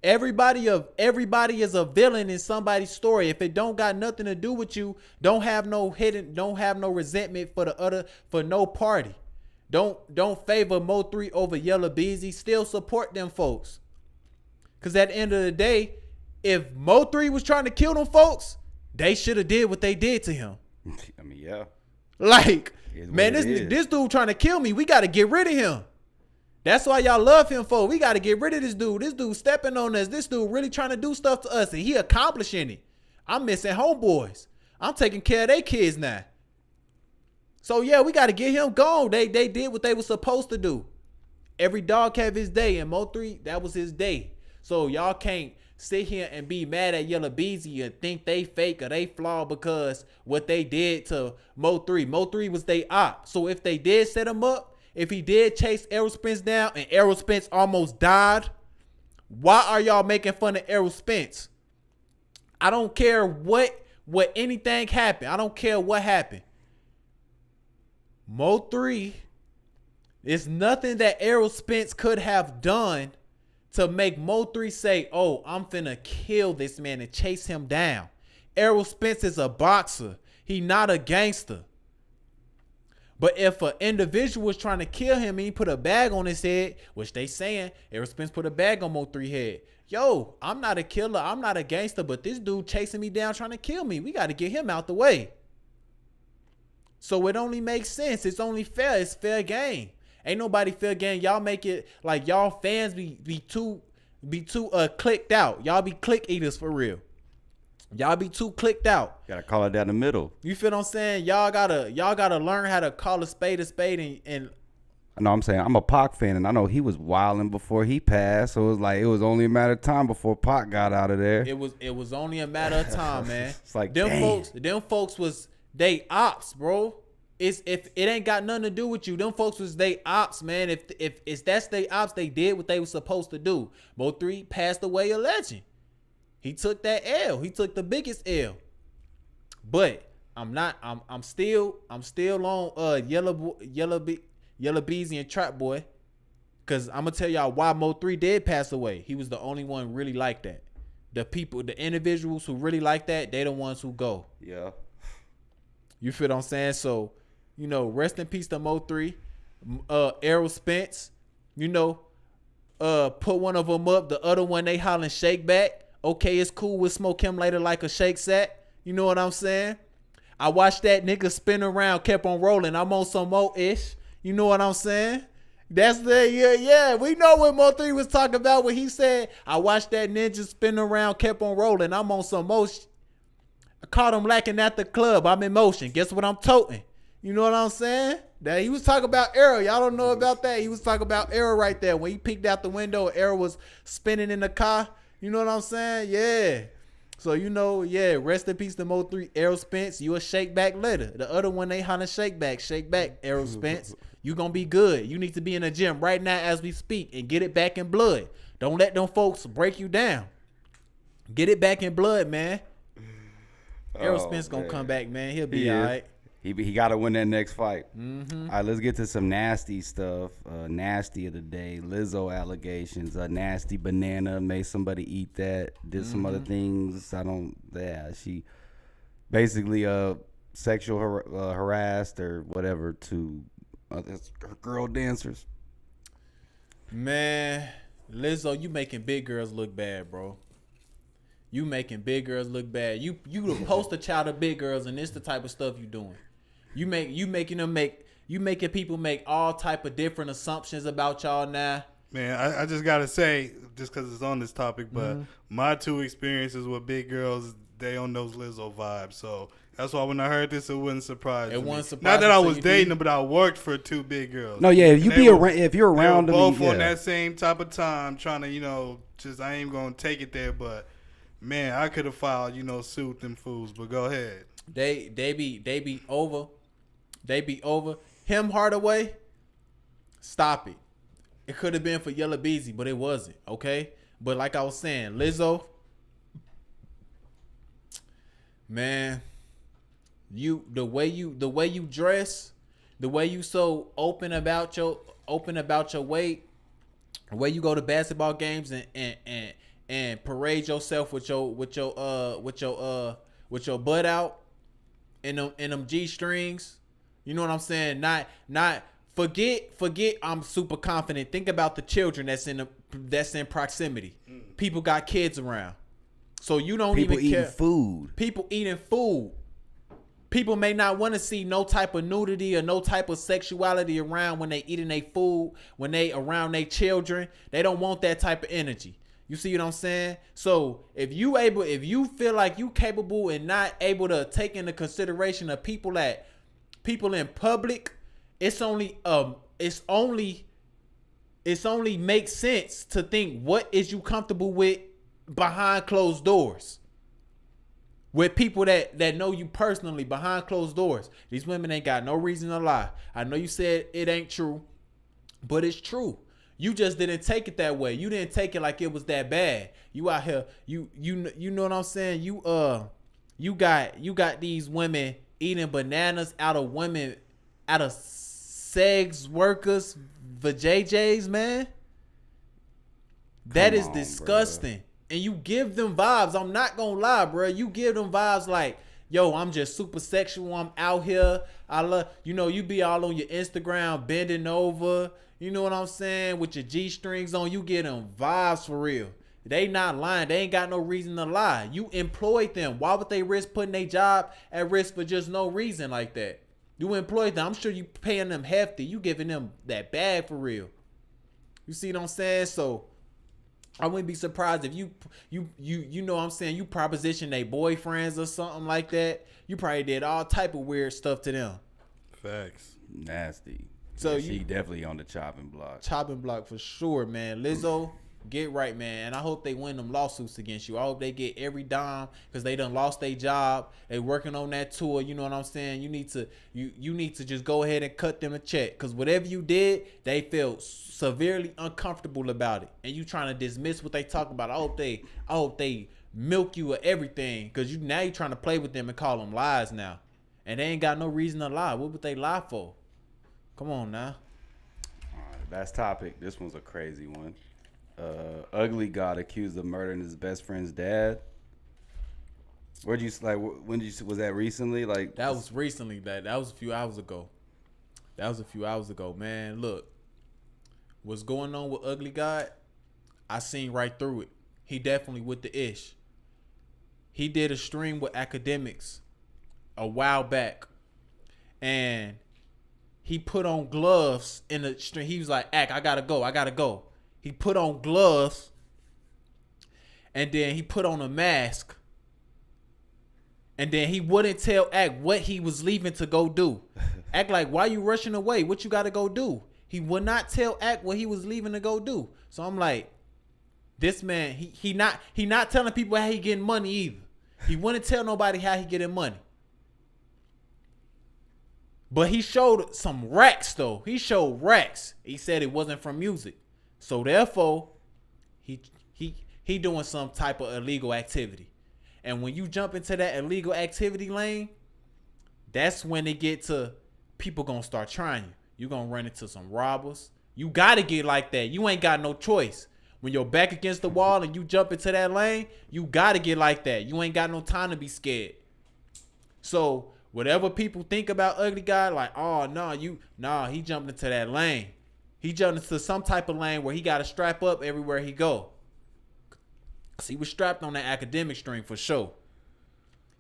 Everybody is a villain in somebody's story. If it don't got nothing to do with you, don't have no resentment for no party. Don't favor Mo3 over Yella Beezy. Still support them folks. Cause at the end of the day, if Mo3 was trying to kill them folks, they should have did what they did to him. I mean, yeah. Like, man, this dude trying to kill me. We got to get rid of him. That's why y'all love him for. We got to get rid of this dude. This dude stepping on us. This dude really trying to do stuff to us, and he accomplishing it. I'm missing homeboys. I'm taking care of their kids now. So yeah, we got to get him gone. They did what they were supposed to do. Every dog have his day, and Mo3, that was his day. So y'all can't sit here and be mad at Yella Beezy and think they fake or they flawed because what they did to Mo3. Mo3 was they op. So if they did set him up, if he did chase Errol Spence down and Errol Spence almost died, why are y'all making fun of Errol Spence? I don't care what anything happened. I don't care what happened. Mo3, it's nothing that Errol Spence could have done to make Mo3 say, oh, I'm finna kill this man and chase him down. Errol Spence is a boxer. He not a gangster. But if an individual was trying to kill him and he put a bag on his head, which they saying Errol Spence put a bag on Mo3 head. Yo, I'm not a killer. I'm not a gangster, but this dude chasing me down trying to kill me. We got to get him out the way. So it only makes sense. It's only fair. It's fair game. Ain't nobody fair game. Y'all make it like y'all fans be too clicked out. Y'all be click eaters for real. Y'all be too clicked out. Gotta call it down the middle. You feel what I'm saying? Y'all gotta learn how to call a spade and No, I'm saying I'm a Pac fan, and I know he was wilding before he passed. So it was only a matter of time before Pac got out of there. It was only a matter of time, man. It's like them folks was they ops, bro. If it ain't got nothing to do with you, them folks was they ops, man. If that's they ops, they did what they was supposed to do. Mo3 passed away a legend. He took that L. He took the biggest L. But I'm still on Yellow Beezy and Trap Boy. Cause I'm gonna tell y'all why Mo3 did pass away. He was the only one really like that. The people, the individuals who really like that, they the ones who go. Yeah. You feel what I'm saying? So, you know, rest in peace to Mo3. Errol Spence, you know, put one of them up. The other one, they hollering shake back. Okay, it's cool. We'll smoke him later like a shake sack. You know what I'm saying? I watched that nigga spin around, kept on rolling. I'm on some Mo-ish. You know what I'm saying? That's the, yeah. We know what Mo3 was talking about when he said, I watched that ninja spin around, kept on rolling. I'm on some motion. I caught him lacking at the club. I'm in motion. Guess what I'm toting? You know what I'm saying? That he was talking about Errol. Y'all don't know about that. He was talking about Errol right there. When he peeked out the window, Errol was spinning in the car. You know what I'm saying? Yeah. So, you know, yeah, rest in peace to Mo3. Errol Spence, you a shake back later. The other one, they hollering shake back, Errol Spence. You gonna be good. You need to be in the gym right now as we speak and get it back in blood. Don't let them folks break you down. Get it back in blood, man. Errol Spence gonna come back, man. He'll be all right. He got to win that next fight. Mm-hmm. All right, let's get to some nasty stuff. Nasty of the day. Lizzo allegations. Nasty banana. Made somebody eat that. Did some other things. She basically sexual harassed or whatever to her girl dancers. Man, Lizzo, you making big girls look bad, bro. You making big girls look bad. You the poster child of big girls, and it's the type of stuff you doing. You making people make all type of different assumptions about y'all now. Man, I just gotta say, just because it's on this topic, but my two experiences with big girls, they on those Lizzo vibes. So that's why when I heard this, it wasn't surprising. It wasn't surprising. Not that I was dating them, but I worked for two big girls. No, yeah, if you're around them, both on that same type of time, trying to, I ain't gonna take it there, but man, I could have filed, suit them fools. But go ahead. They be over. They be over. Him Hardaway, stop it. It could have been for Yellow Beezy, but it wasn't. Okay, but like I was saying, Lizzo, man, the way you dress, the way you so open about your weight, the way you go to basketball games and parade yourself with your butt out in them G strings. You know what I'm saying? Not forget I'm super confident. Think about the children that's in proximity. People got kids around. So you don't people even care. People eating food. People may not want to see no type of nudity or no type of sexuality around when they eating their food, when they around their children. They don't want that type of energy. You see what I'm saying? So if you feel like you capable and not able to take into consideration of people in public, it's only makes sense to think, what is you comfortable with behind closed doors? With people that know you personally behind closed doors. These women ain't got no reason to lie. I know you said it ain't true, but it's true. You just didn't take it that way. You didn't take it like it was that bad. You out here, you know what I'm saying? You got these women eating bananas out of sex workers for JJs, man. That is disgusting. Bro. And you give them vibes. I'm not gonna lie, bro. You give them vibes like, yo, I'm just super sexual. I'm out here. I love, you be all on your Instagram bending over. You know what I'm saying? With your G strings on, you get them vibes for real. They not lying. They ain't got no reason to lie. You employed them. Why would they risk putting their job at risk for just no reason like that? You employed them. I'm sure you paying them hefty. You giving them that bag for real. You see what I'm saying? So I wouldn't be surprised if you know what I'm saying, you proposition they boyfriends or something like that. You probably did all type of weird stuff to them. Facts. Nasty. So she definitely on the chopping block. Chopping block for sure, man. Lizzo, get right, man. And I hope they win them lawsuits against you. I hope they get every dime because they done lost their job. They working on that tour. You know what I'm saying? You need to just go ahead and cut them a check because whatever you did, they felt severely uncomfortable about it. And you trying to dismiss what they talk about. I hope they milk you of everything because now you trying to play with them and call them lies now. And they ain't got no reason to lie. What would they lie for? Come on now. All right, last topic. This one's a crazy one. Ugly got accused of murdering his best friend's dad. Where'd you like? When did you? Was that recently? Like that was recently. That was a few hours ago. Man. Look, what's going on with Ugly God? I seen right through it. He definitely with the ish. He did a stream with academics a while back, and he put on gloves in the stream. He was like, "I gotta go." He put on gloves, and then he put on a mask, and then he wouldn't tell Act what he was leaving to go do. Act like, why you rushing away? What you gotta go do? He would not tell Act what he was leaving to go do. So I'm like, this man, he not telling people how he getting money either. He wouldn't tell nobody how he getting money. But he showed some racks though. He showed racks. He said it wasn't from music. So therefore, he doing some type of illegal activity. And when you jump into that illegal activity lane, that's when they get to people gonna start trying you. You gonna run into some robbers. You gotta get like that. You ain't got no choice. When you're back against the wall and you jump into that lane, you gotta get like that. You ain't got no time to be scared. So whatever people think about Ugly Guy, like, oh no, he jumped into that lane. He jumped into some type of lane where he gotta strap up everywhere he go. Cause he was strapped on that academic string for sure.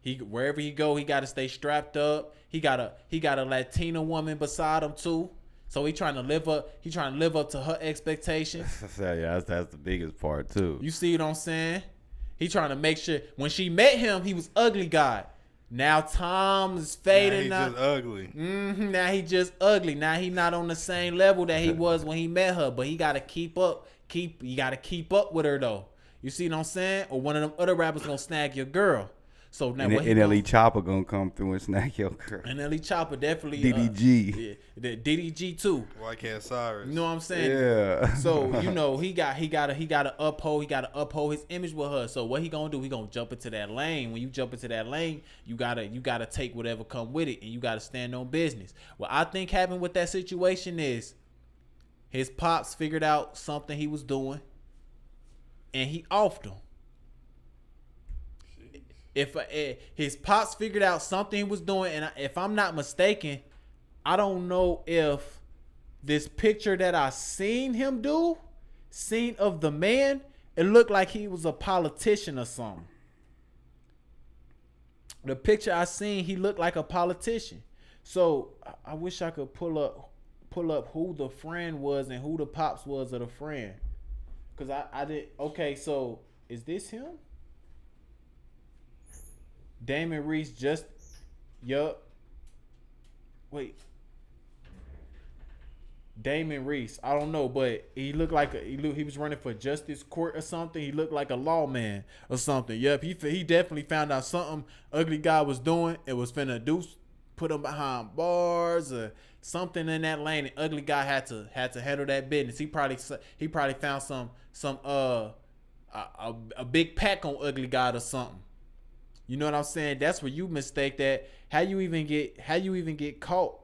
Wherever he go, he gotta stay strapped up. He got a Latina woman beside him too. So he trying to live up to her expectations. Yeah, that's the biggest part too. You see what I'm saying? He trying to make sure when she met him, he was Ugly God. Now Tom is fading. Now he's just ugly. Now he just ugly. Now he not on the same level that he was when he met her. But he gotta keep up. You gotta keep up with her though. You see what I'm saying? Or one of them other rappers gonna snag your girl. So now NLE Chopper gonna come through and snag your girl. NLE Chopper definitely. DDG. The DDG too. Why can't Cyrus? You know what I'm saying? Yeah. So he gotta uphold his image with her. So what he gonna do? He gonna jump into that lane. When you jump into that lane, you gotta take whatever come with it, and you gotta stand on business. What I think happened with that situation is his pops figured out something he was doing, and he offed him. If his pops figured out something he was doing, and if I'm not mistaken, I don't know if this picture that I seen of the man, it looked like he was a politician or something. The picture I seen, he looked like a politician. So I wish I could pull up who the friend was and who the pops was of the friend, cause I did. Okay, so is this him? Damon Reese Wait. Damon Reese. I don't know, but he looked like he was running for justice court or something. He looked like a lawman or something. Yep, he definitely found out something Ugly Guy was doing. It was finna put him behind bars or something in that lane. And Ugly Guy had to handle that business. He probably found some a big pack on Ugly Guy or something. You know what I'm saying? That's where you mistake that. How you even get caught?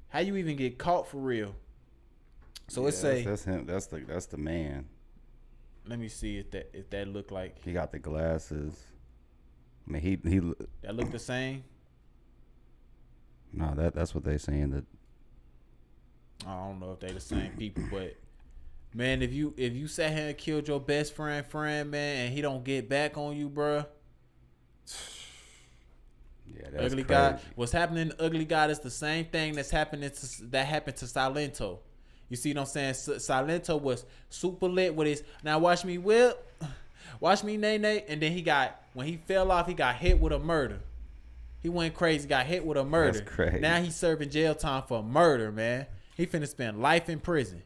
How you even get caught for real? So yeah, let's say that's him. That's the man. Let me see if that look like he got the glasses. I mean, he that look the same. No, that's what they saying that. I don't know if they the same people, but man, if you sat here and killed your best friend, man, and he don't get back on you, bruh. Yeah, that's Ugly crazy. Guy. What's happening to Ugly Guy is the same thing that happened to Silento. You see what I'm saying? Silento was super lit with his now watch me whip, watch me nay, and then when he fell off, he got hit with a murder. He went crazy, got hit with a murder. That's crazy. Now he's serving jail time for murder, man. He finna spend life in prison.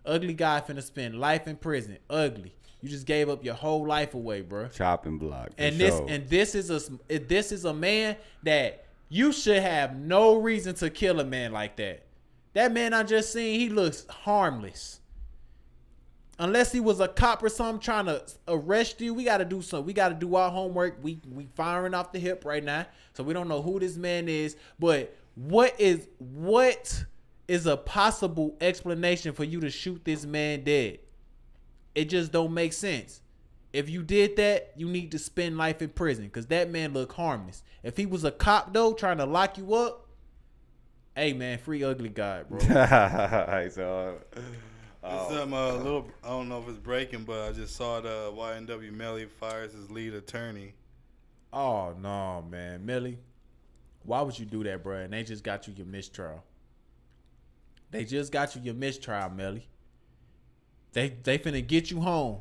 Ugly Guy finna spend life in prison. Ugly. You just gave up your whole life away, bro. Choppin Block. And this is a man that you should have no reason to kill a man like that. That man I just seen, he looks harmless. Unless he was a cop or something trying to arrest you, we got to do something. We got to do our homework. We firing off the hip right now, so we don't know who this man is. But what is a possible explanation for you to shoot this man dead? It just don't make sense. If you did that, you need to spend life in prison because that man look harmless. If he was a cop though, trying to lock you up, hey man, free ugly guy, bro. So, It's a little. I don't know if it's breaking, but I just saw the YNW Melly fires his lead attorney. Oh no, man, Melly, why would you do that, bro? And they just got you your mistrial. They just got you your mistrial, Melly. They finna get you home,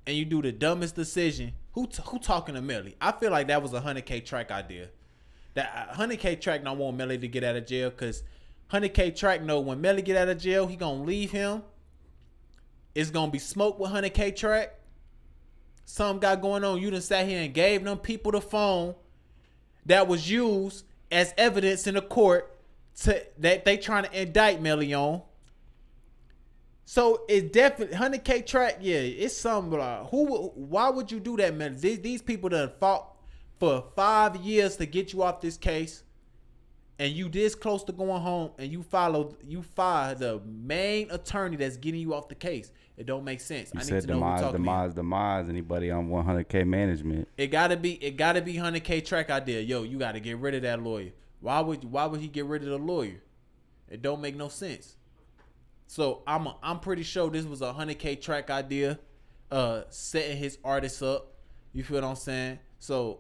and you do the dumbest decision. Who talking to Melly? I feel like that was a 100K track idea. That 100K track don't want Melly to get out of jail because 100K track know when Melly get out of jail, he gonna leave him. It's gonna be smoke with 100K track. Something got going on. You done sat here and gave them people the phone that was used as evidence in the court that they trying to indict Melly on. So it's definitely 100K track. Yeah, it's something like why would you do that, man? These people done fought for 5 years to get you off this case. And you this close to going home, and you fire the main attorney that's getting you off the case. It don't make sense. You I need said to know who talking to you. demise. Anybody on 100K management? It gotta be 100K track idea. Yo, you gotta get rid of that lawyer. Why would he get rid of the lawyer? It don't make no sense. So I'm pretty sure this was a 100K track idea, setting his artists up. You feel what I'm saying? So,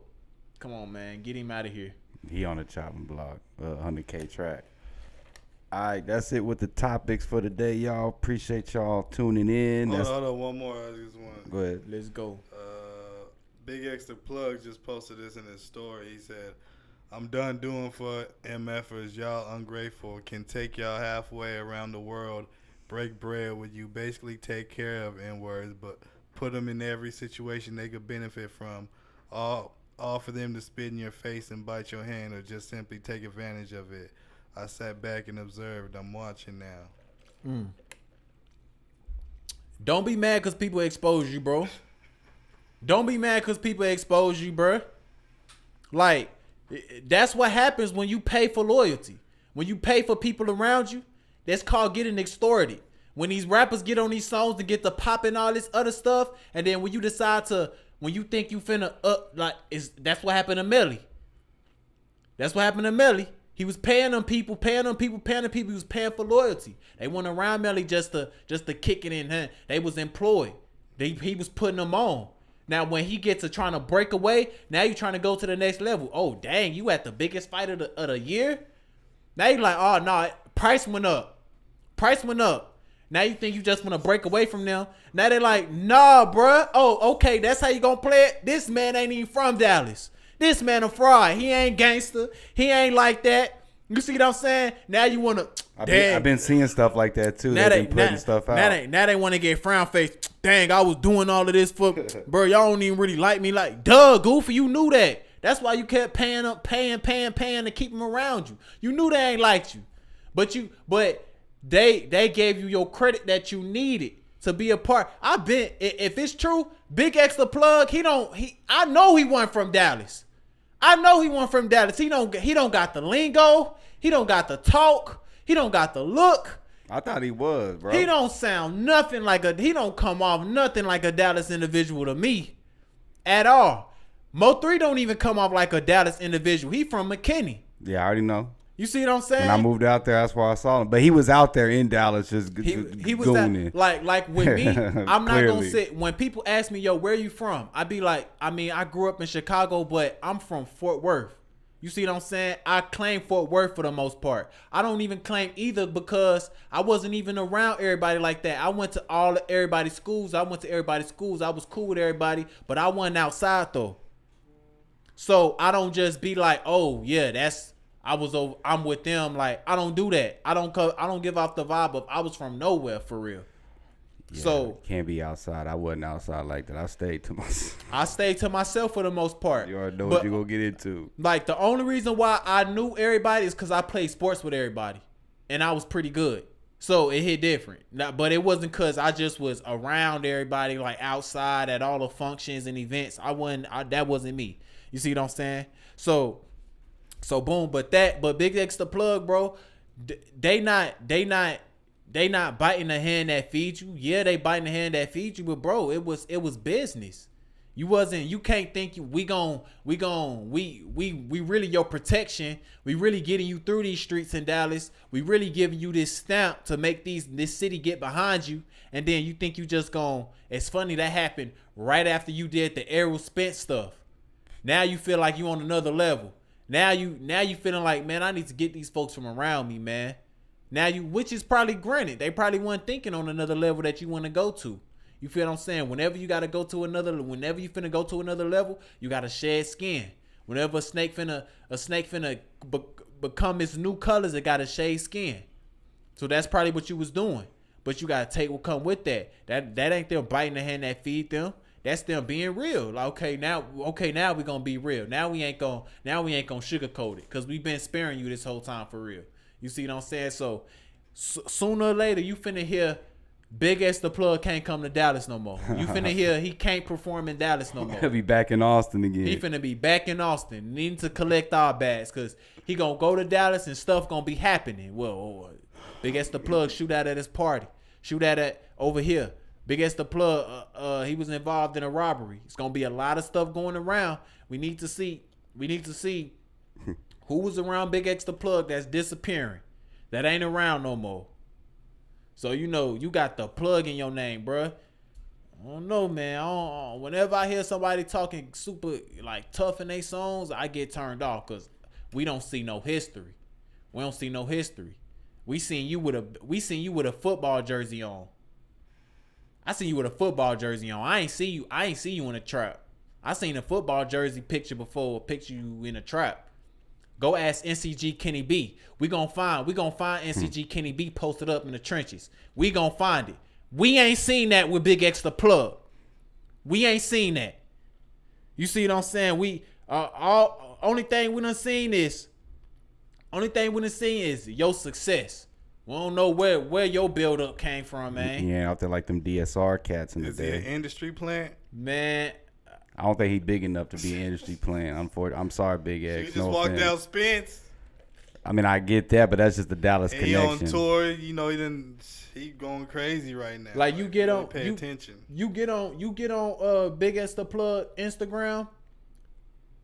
come on, man, get him out of here. He on the Choppin Block, 100K track. All right, that's it with the topics for the day, y'all. Appreciate y'all tuning in. Hold on, one more. I just want. Go ahead. Let's go. Big Extra Plug just posted this in his story. He said, "I'm done doing for MFers. Y'all ungrateful. Can take y'all halfway around the world, break bread with you, basically take care of N-words, but put them in every situation they could benefit from. All for them to spit in your face and bite your hand or just simply take advantage of it. I sat back and observed. I'm watching now." Don't be mad because people expose you, bro. Don't be mad because people expose you, bro. Like, that's what happens when you pay for loyalty. When you pay for people around you, that's called getting extorted. When these rappers get on these songs to get the pop and all this other stuff, and then when you decide to, when you think you finna that's what happened to Melly. That's what happened to Melly. He was paying them people. He was paying for loyalty. They went around Melly just to kick it in hand. They was employed. He was putting them on. Now when he gets to trying to break away, now you trying to go to the next level. Oh dang, you at the biggest fight of the year? Now you like, oh no, price went up. Now you think you just want to break away from them. Now they like, nah, bruh. Oh, okay, that's how you gonna play it? This man ain't even from Dallas. This man a fraud. He ain't gangster. He ain't like that. You see what I'm saying? Now you want to, I've been seeing stuff like that too. Now they putting stuff out. Now they want to get frown face. Dang, I was doing all of this for, bro, y'all don't even really like me. Like, duh, goofy, you knew that. That's why you kept paying to keep them around you. You knew they ain't liked you. But they gave you your credit that you needed to be a part. If it's true, Big Extra Plug, I know he wasn't from Dallas. He don't got the lingo. He don't got the talk. He don't got the look. I thought he was, bro. He don't sound nothing like he don't come off nothing like a Dallas individual to me at all. Mo3 don't even come off like a Dallas individual. He from McKinney. Yeah, I already know. You see what I'm saying? When I moved out there, that's where I saw him. But he was out there in Dallas just he was that, like with me, I'm not going to sit. When people ask me, yo, where you from? I be like, I grew up in Chicago, but I'm from Fort Worth. You see what I'm saying? I claim Fort Worth for the most part. I don't even claim either because I wasn't even around everybody like that. I went to everybody's schools. I was cool with everybody, but I wasn't outside though. So I don't just be like, oh yeah, I'm with them. Like, I don't do that. I don't give off the vibe of I was from nowhere for real. Yeah, so can't be outside. I wasn't outside like that. I stayed to myself for the most part. You already know what you're gonna get into. Like, the only reason why I knew everybody is because I played sports with everybody, and I was pretty good. So it hit different. But it wasn't because I just was around everybody, like outside at all the functions and events. That wasn't me. You see what I'm saying? So boom. But Big X the plug, bro. They not biting the hand that feeds you. Yeah, they biting the hand that feeds you, but bro, it was business. You can't think we really your protection. We really getting you through these streets in Dallas. We really giving you this stamp to make this city get behind you. And then you think you just it's funny that happened right after you did the Errol Spence stuff. Now you feel like you on another level. Now you feeling like, man, I need to get these folks from around me, man. Which is probably granted. They probably weren't thinking on another level that you want to go to. You feel what I'm saying? Whenever you finna go to another level, you gotta shed skin. Whenever a snake finna become its new colors, it gotta shed skin. So that's probably what you was doing. But you gotta take what come with that. That ain't them biting the hand that feed them. That's them being real. Like, okay, now we gonna be real. Now we ain't gonna sugarcoat it, cause we been sparing you this whole time for real. You see what I'm saying? So sooner or later, you finna hear Big X the plug can't come to Dallas no more. You finna hear he can't perform in Dallas no more. He'll be back in Austin again. He finna be back in Austin, needing to collect our bags, cause he gonna go to Dallas and stuff gonna be happening. Well, Big X the plug shoot out at his party, shoot out at over here. Big X the plug, he was involved in a robbery. It's gonna be a lot of stuff going around. We need to see who was around Big X the plug that's disappearing, that ain't around no more. So you got the plug in your name, bruh. I don't know, man. Whenever I hear somebody talking super like tough in their songs, I get turned off because we don't see no history. We don't see no history. We seen you with a football jersey on. I seen you with a football jersey on. I ain't see you in a trap. I seen a football jersey picture before, a picture you in a trap. Go ask NCG Kenny B. We gonna find NCG Kenny B posted up in the trenches. We gonna find it. We ain't seen that with Big X the plug. We ain't seen that. You see what I'm saying? We only thing we done seen is your success. We don't know where your build up came from, man. He ain't out there like them DSR cats in the Is he day. an industry plant? Man, I don't think he big enough to be an industry plant. I'm sorry, Big X. You just no walked offense. down Spence. I mean, I get that, but that's just the Dallas And he connection. on tour. He going crazy right now. like you get on, pay attention. You get on Big X the plug Instagram.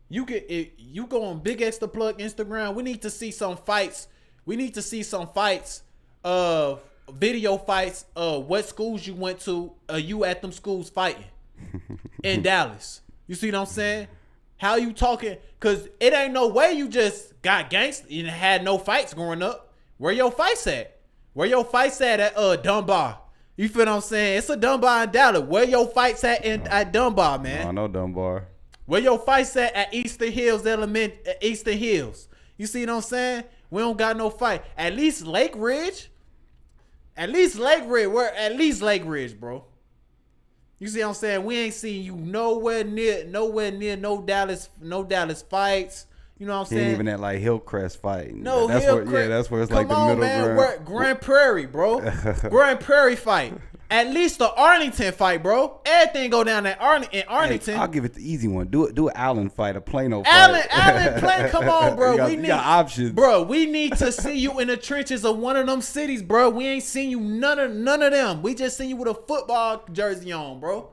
You go on Big X the plug Instagram. We need to see some fights. Video fights of what schools you went to. You at them schools fighting in Dallas. You see what I'm saying? How you talking? Cause it ain't no way you just got gangster and had no fights growing up. Where your fights at? Where your fights at Dunbar? You feel what I'm saying? It's a Dunbar in Dallas. Where your fights at Dunbar, man? I know Dunbar. Where your fights at Eastern Hills Eastern Hills? You see what I'm saying? We don't got no fight. At least Lake Ridge. We're at least Lake Ridge, bro. You see what I'm saying? We ain't seen you nowhere near no Dallas fights. You know what I'm He saying? ain't even at like Hillcrest fight. No, that's Hillcrest. where, that's where it's Come like the on, middle man. ground. We're Grand Prairie, bro. Grand Prairie fight. At least the Arlington fight, bro. Everything go down in Arlington. Hey, I'll give it the easy one. Do an Allen fight, a Plano fight. Allen play. Come on, bro. You got options, bro. We need to see you in the trenches of one of them cities, bro. We ain't seen you none of them. We just seen you with a football jersey on, bro.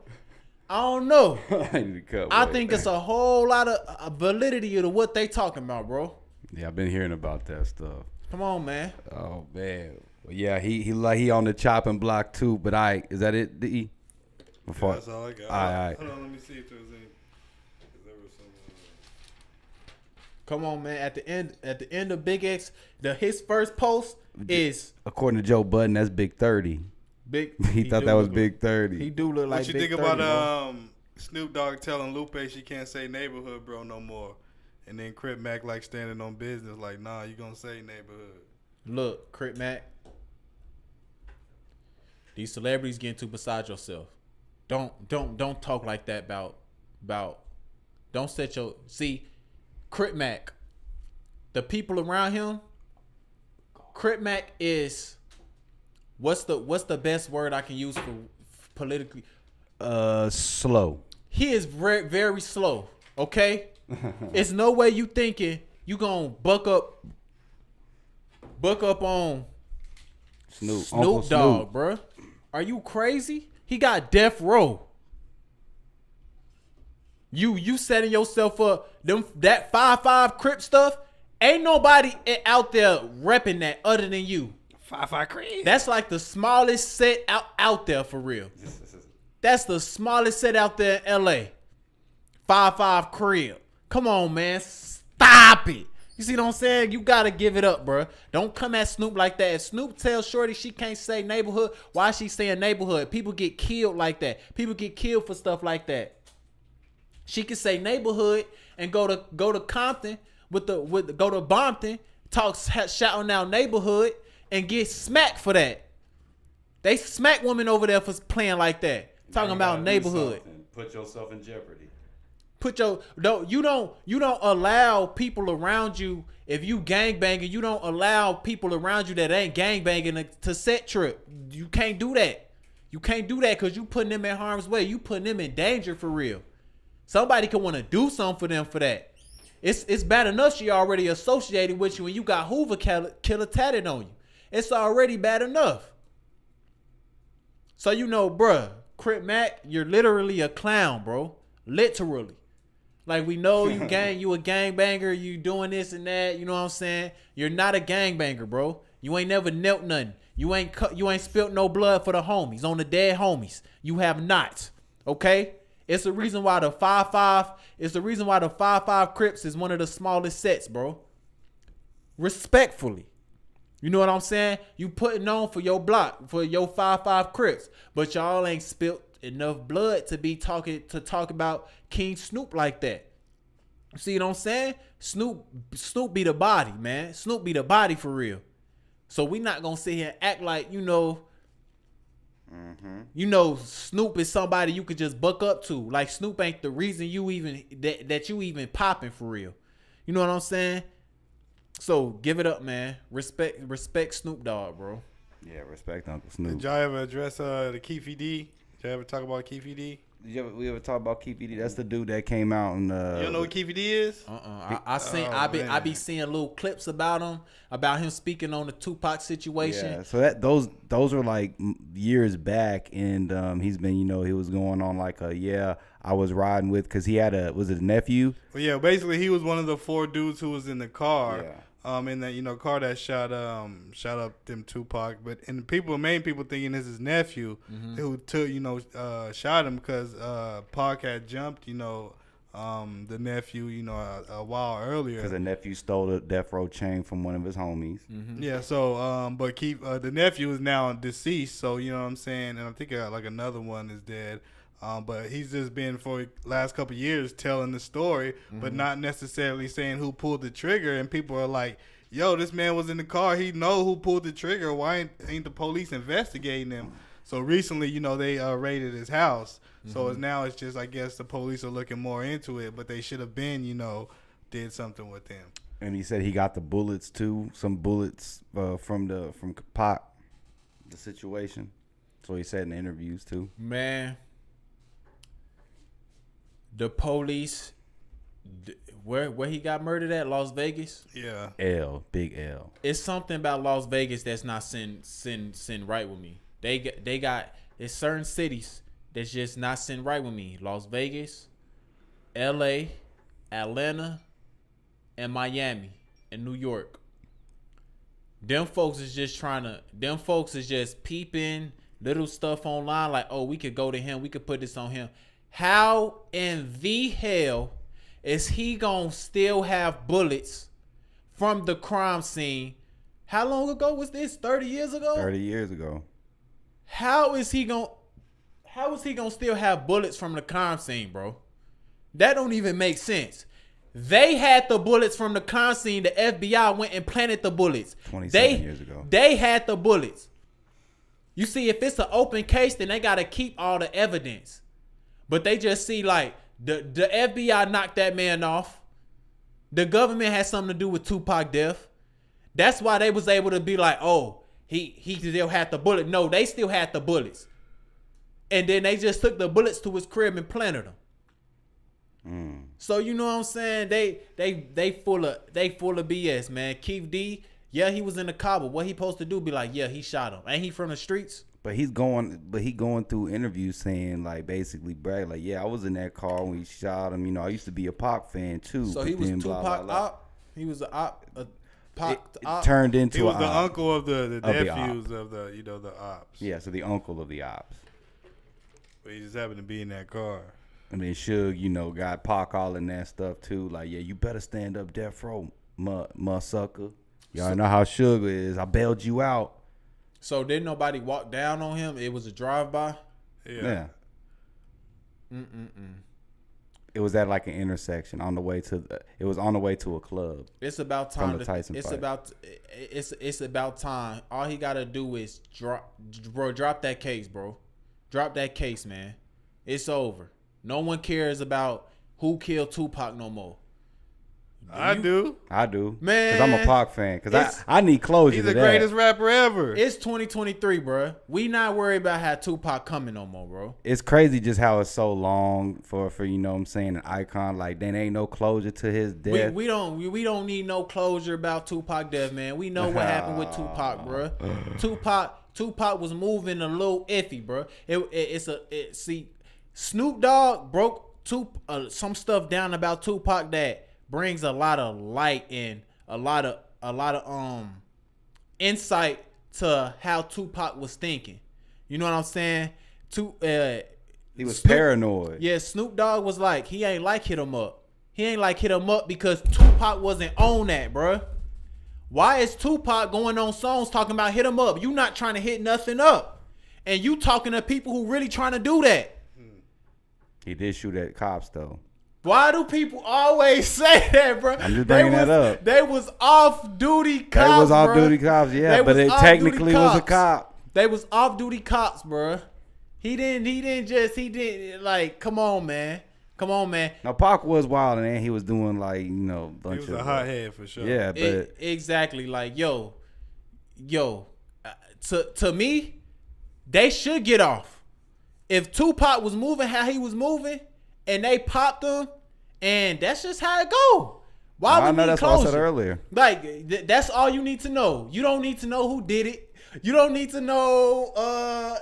I don't know. I think it's a whole lot of validity to what they talking about, bro. Yeah, I've been hearing about that stuff. Come on, man. Oh man. Well, yeah, he on the chopping block too. But is that it? D. Before that's all I got. All right. Hold on, let me see if there was any. There was some. Come on, man. At the end of Big X, his first post is according to Joe Budden, that's Big 30. He thought that was Big 30. He do look like what you Big think 30, about Snoop Dogg telling Lupe she can't say neighborhood bro no more, and then Crip Mac like standing on business like, nah, you gonna say neighborhood. Look, Crip Mac, these celebrities getting too beside yourself. Don't talk like that about don't set your see Crip Mac. The people around him, Crip Mac is What's the best word I can use for politically? Slow. He is very, very slow. Okay, it's no way you thinking you gonna buck up on Snoop Dogg, bruh. Are you crazy? He got death row. You setting yourself up. That 5-5 Crip stuff. Ain't nobody out there repping that other than you. 5-5 Crip. That's like the smallest set out there for real. That's the smallest set out there in LA. 5-5 Crip. Come on, man. Stop it. You see what I'm saying? You gotta give it up, bro. Don't come at Snoop like that. If Snoop tells Shorty she can't say neighborhood, why is she saying neighborhood? People get killed like that. People get killed for stuff like that. She can say neighborhood and go to Compton go to Bompton, shouting out neighborhood and get smacked for that. They smack women over there for playing like that. Talking about neighborhood. Put yourself in jeopardy. You don't allow people around you, if you gangbanging, you don't allow people around you that ain't gangbanging to set trip. You can't do that. You can't do that because you putting them in harm's way. You putting them in danger for real. Somebody can want to do something for them for that. It's bad enough she already associated with you and you got Hoover killer tatted on you. It's already bad enough. So you know, bruh, Crip Mac, you're literally a clown, bro. Literally. Like we know you a gangbanger, you doing this and that, you know what I'm saying? You're not a gangbanger, bro. You ain't never knelt nothing. You ain't spilt no blood for the homies, on the dead homies. You have not. Okay? It's the reason why the 5-5 Crips is one of the smallest sets, bro. Respectfully. You know what I'm saying? You putting on for your block, for your 5-5 Crips, but y'all ain't spilt enough blood to talk about King Snoop like that. You see what I'm saying? Snoop be the body, man. Snoop be the body for real. So we not gonna sit here and act like, you know, Snoop is somebody you could just buck up to. Like Snoop ain't the reason you even that you even popping for real. You know what I'm saying? So give it up, man. Respect Snoop Dogg, bro. Yeah, respect Uncle Snoop. Did y'all ever address the Keefy D? Did y'all ever talk about Keefy D? We ever talk about Keefy D? That's the dude that came out and you don't know what Keefy D is? I be seeing little clips about him speaking on the Tupac situation. Yeah, so those are like years back, and he's been, he was going on like I was riding with, because he had was it a nephew? Well, yeah, basically he was one of the 4 dudes who was in the car. Yeah. In that car that shot up them Tupac, but main people thinking this is nephew who took shot him because Pac had jumped the nephew a while earlier because the nephew stole a death row chain from one of his homies. Yeah, so but the nephew is now deceased, so you know what I'm saying, and I think like another one is dead. But he's just been for the last couple of years telling the story, but not necessarily saying who pulled the trigger. And people are like, yo, this man was in the car. He know who pulled the trigger. Why ain't the police investigating him? So recently, they raided his house. So it's just, I guess, the police are looking more into it, but they should have been, did something with him. And he said he got the bullets too, some bullets from Pac, the situation. So he said in the interviews too. Man. The police, where he got murdered at, Las Vegas. Yeah, big L. It's something about Las Vegas that's not sitting right with me. They got it's certain cities that's just not sitting right with me. Las Vegas, L.A., Atlanta, and Miami, and New York. Them folks is just peeping little stuff online like, oh, we could go to him, we could put this on him. How in the hell is he gonna still have bullets from the crime scene? How long ago was this? 30 years ago? 30 years ago. How is he gonna still have bullets from the crime scene, bro? That don't even make sense. They had the bullets from the crime scene. The FBI went and planted the bullets. 27 years ago. They had the bullets. You see, if it's an open case, then they gotta keep all the evidence. But they just see like the FBI knocked that man off. The government had something to do with Tupac death. That's why they was able to be like, oh, he still had the bullet. No, they still had the bullets. And then they just took the bullets to his crib and planted them. So you know what I'm saying? They full of BS, man. Keith D, yeah, he was in the car, but what he supposed to do? Be like, yeah, he shot him. Ain't he from the streets? But he going through interviews saying like basically brag like, yeah, I was in that car when he shot him. You know, I used to be a Pac fan too. So he was Tupac op. He was a op. Pac op. Turned into he was the op. uncle of the nephews the of the ops. Yeah, so the uncle of the ops. But he just happened to be in that car. And then Suge, you know, got Pac all in that stuff too. Like, yeah, you better stand up death row, sucker. Y'all know how Suge is. I bailed you out. So didn't nobody walk down on him? It was a drive-by? Yeah. It was at like an intersection on the way to it was on the way to a club. It's about time. From the Tyson fight. It's about time. All he gotta do is drop that case, bro. Drop that case, man. It's over. No one cares about who killed Tupac no more. I do, man. Because I'm a Pac fan. Because I need closure. He's to the greatest rapper ever. It's 2023, bro. We not worried about how Tupac coming no more, bro. It's crazy just how it's so long for you know what I'm saying, an icon. Like, there ain't no closure to his death. We don't need no closure about Tupac death, man. We know what happened with Tupac, bro. Tupac was moving a little iffy, bro. See, Snoop Dogg broke some stuff down about Tupac that brings a lot of light and a lot of insight to how Tupac was thinking. You know what I'm saying? He was paranoid. Yeah, Snoop Dogg was like, he ain't like Hit 'Em Up. He ain't like Hit 'Em Up because Tupac wasn't on that, bruh. Why is Tupac going on songs talking about Hit 'Em Up? You not trying to hit nothing up. And you talking to people who really trying to do that. He did shoot at cops, though. Why do people always say that, bro? I'm just bringing that up. They was off-duty cops, They was bro. off-duty cops, yeah, but it technically was a cop. They was off-duty cops, bro. He didn't like, come on, man. Now, Pac was wild, and then he was doing, like, you know, He was a hothead for sure. Yeah, but exactly, like, yo, to me, they should get off. If Tupac was moving how he was moving, and they popped him, and that's just how it go. Why would we that's closure? what I said earlier. Like, that's all you need to know. You don't need to know who did it. You don't need to know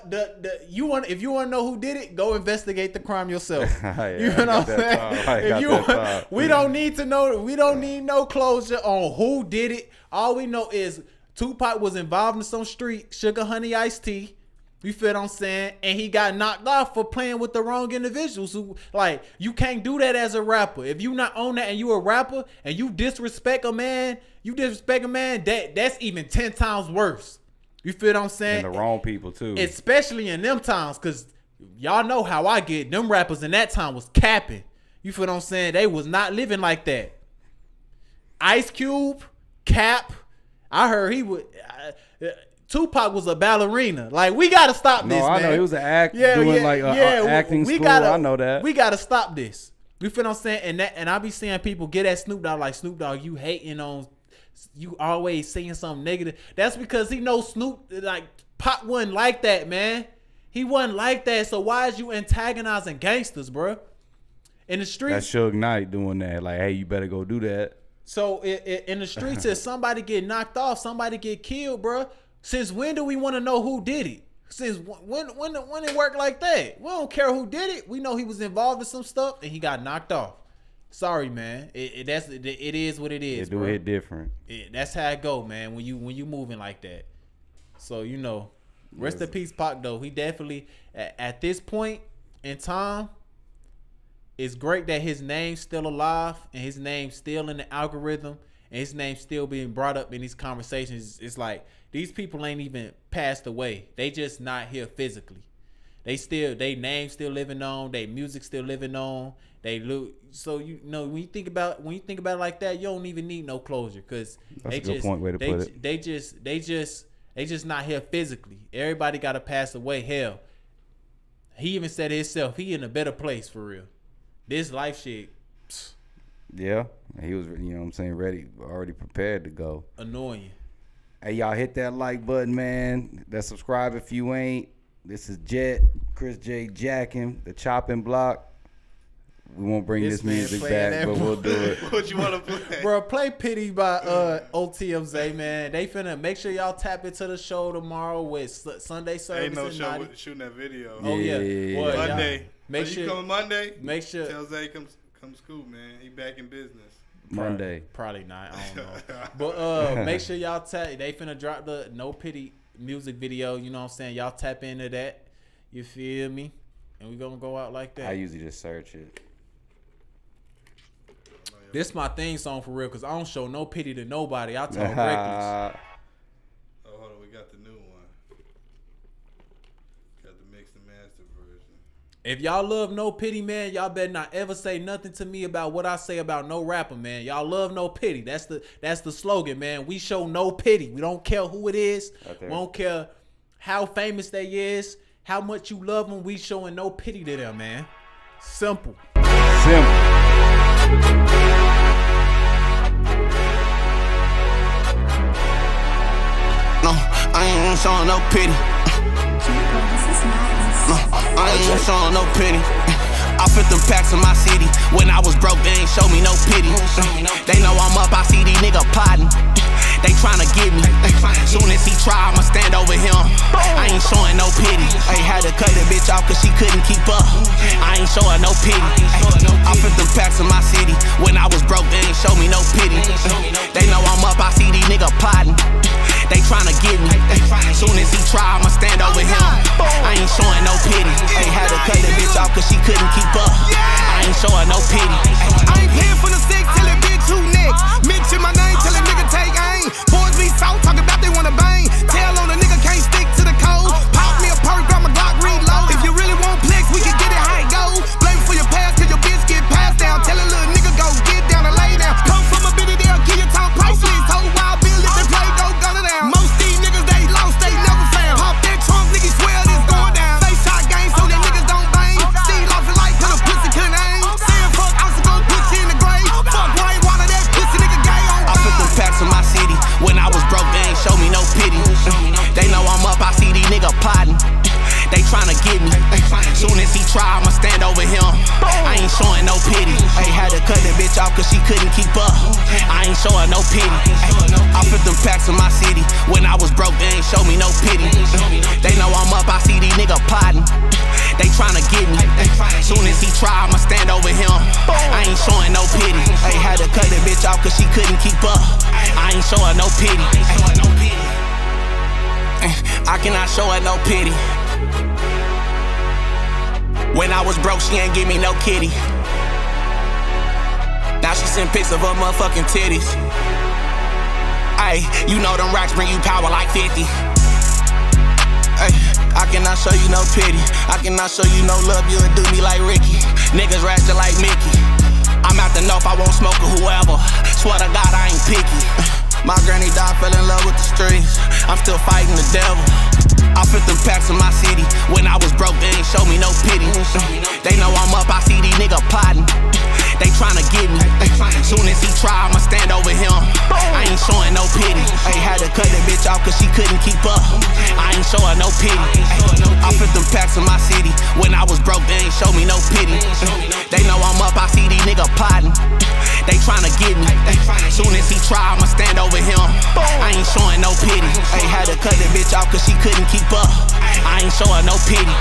if you want to know who did it, go investigate the crime yourself. Yeah, you know what I'm saying? We don't need to know. We don't need no closure on who did it. All we know is Tupac was involved in some street sugar honey iced tea. You feel what I'm saying? And he got knocked off for playing with the wrong individuals. Who, like, you can't do that as a rapper. If you not on that and you a rapper and you disrespect a man, that's even 10 times worse. You feel what I'm saying? And the wrong people too. Especially in them times, because y'all know how I get. Them rappers in that time was capping. You feel what I'm saying? They was not living like that. Ice Cube, Cap. I heard he would... Tupac was a ballerina. Like, we gotta stop this, man. I know he was an acting school. I know that. We gotta stop this. You feel what I'm saying? And I be seeing people get at Snoop Dogg like, Snoop Dogg, you hating on, you always saying something negative. That's because he knows Snoop, like, Pac wasn't like that, man. He wasn't like that. So why is you antagonizing gangsters, bro? In the streets. That's Suge Knight doing that. Like, hey, you better go do that. So in the streets, if somebody get knocked off, somebody get killed, bro. Since when do we want to know who did it? Since when it worked like that? We don't care who did it. We know he was involved in some stuff and he got knocked off. Sorry, man. It is what it is. It do hit different. That's how it go, man. When you moving like that. So you know, rest in peace, Pac. Though he definitely at this point in time, it's great that his name's still alive and his name's still in the algorithm and his name's still being brought up in these conversations. It's like, these people ain't even passed away. They just not here physically. They name still living on. They music still living on. So you know, when you think about it like that, you don't even need no closure because that's a good way to put it. They just not here physically. Everybody got to pass away. Hell, he even said himself, he in a better place for real. This life shit. Yeah, he was, you know what I'm saying, ready, already prepared to go. Annoying. Hey, y'all hit that like button, man. That subscribe if you ain't. This is Jet, ChrisJayJackin, the Choppin Block. We won't bring this music back, but we'll do it. What you want to play? Bro, play Pity by OTMZ, man. They finna make sure y'all tap into the show tomorrow with Sunday service. Ain't no show with shooting that video. Oh, yeah. Well, Monday. Make Are sure you coming Monday? Make sure. Tell Zay come scoop, man. He back in business. Monday. Probably not. I don't know. But make sure y'all tap. They finna drop the No Pity music video. You know what I'm saying? Y'all tap into that. You feel me? And we gonna go out like that. I usually just search it. This my theme song for real, cause I don't show no pity to nobody. I talk reckless. Oh, hold on, we got the new one. Got the mixed and master version. If y'all love No Pity, man, y'all better not ever say nothing to me about what I say about no rapper, man. Y'all love No Pity. That's the slogan, man. We show no pity. We don't care who it is. We don't care how famous they is, how much you love them. We showing no pity to them, man. Simple. No, I ain't showing no pity. No, I ain't showing no pity. I put them packs in my city. When I was broke, they ain't show me no pity. They know I'm up, I see these niggas plotting. They tryna get me. Soon as he try, I'ma stand over him. I ain't showing no pity. I had to cut the bitch off cause she couldn't keep up. I ain't showing no pity. I put them packs in my city. When I was broke, they ain't show me no pity. They know I'm up, I see these niggas plotting. They tryna get me. Soon as he try, I'ma stand over him. I ain't showing no pity. I had to cut the bitch off cause she couldn't keep up. I ain't showing no pity. I ain't paying for the stick till it bitch who next. Mention my name till a nigga take aim. Boys be soft, talking about they wanna bang. Tell on a nigga can't stick to the code. Pop me a perk, grab my Glock, reload. If you really want flex, we can get it how it go. Blame for your past till your bitch get passed down. Tell a little nigga go get down and lay down. Come from a bitty, they'll kill your top priceless. Whole wild bill if they play, go Gunna down. Most these niggas they lost, they never found. Pop that trunk, niggas swear this going down. Face shot game so that niggas don't bang. See lost it like put a pussy couldn't aim. Saying fuck, I should go put you in the grave. Fuck rain water, that pussy nigga gay on I put them packs in my city. When I was broke, they ain't show me no pity. They know I'm up, I see these niggas plotting. They tryna get me. Soon as he try, I'ma stand over him. I ain't showing no pity. I had to cut the bitch off cause she couldn't keep up. I ain't showing no pity. I put them packs in my city. When I was broke, they ain't show me no pity. They know I'm up, I see these niggas plotting. They tryna get me. Soon as he try, I'ma stand over him. I ain't showing no pity. I had to cut the bitch off cause she couldn't keep up. I ain't showing no pity. I cannot show her no pity. When I was broke, she ain't give me no kitty. Now she send pics of her motherfucking titties. Ayy, you know them racks bring you power like 50. Ayy, I cannot show you no pity. I cannot show you no love, you would do me like Ricky. Niggas ratchet like Mickey. I'm out the north, I won't smoke or whoever. Swear to God, I ain't picky. My granny died, fell in love with the streets. I'm still fighting the devil. I put them packs in my city. When I was broke, they ain't show me no pity. They know I'm up, I see these niggas plotting. They tryna get me. Soon as he try, I'ma stand over him. I ain't showing no pity. I had to cut the bitch off cause she couldn't keep up. I ain't showing no pity. I put them packs in my city. When I was broke, they ain't show me no pity. They know I'm up, I see these niggas plotting. They tryna get me. Soon as he try, I'ma stand over him. I ain't showing no pity. I had to cut the bitch off cause she couldn't keep up. I ain't showing no pity.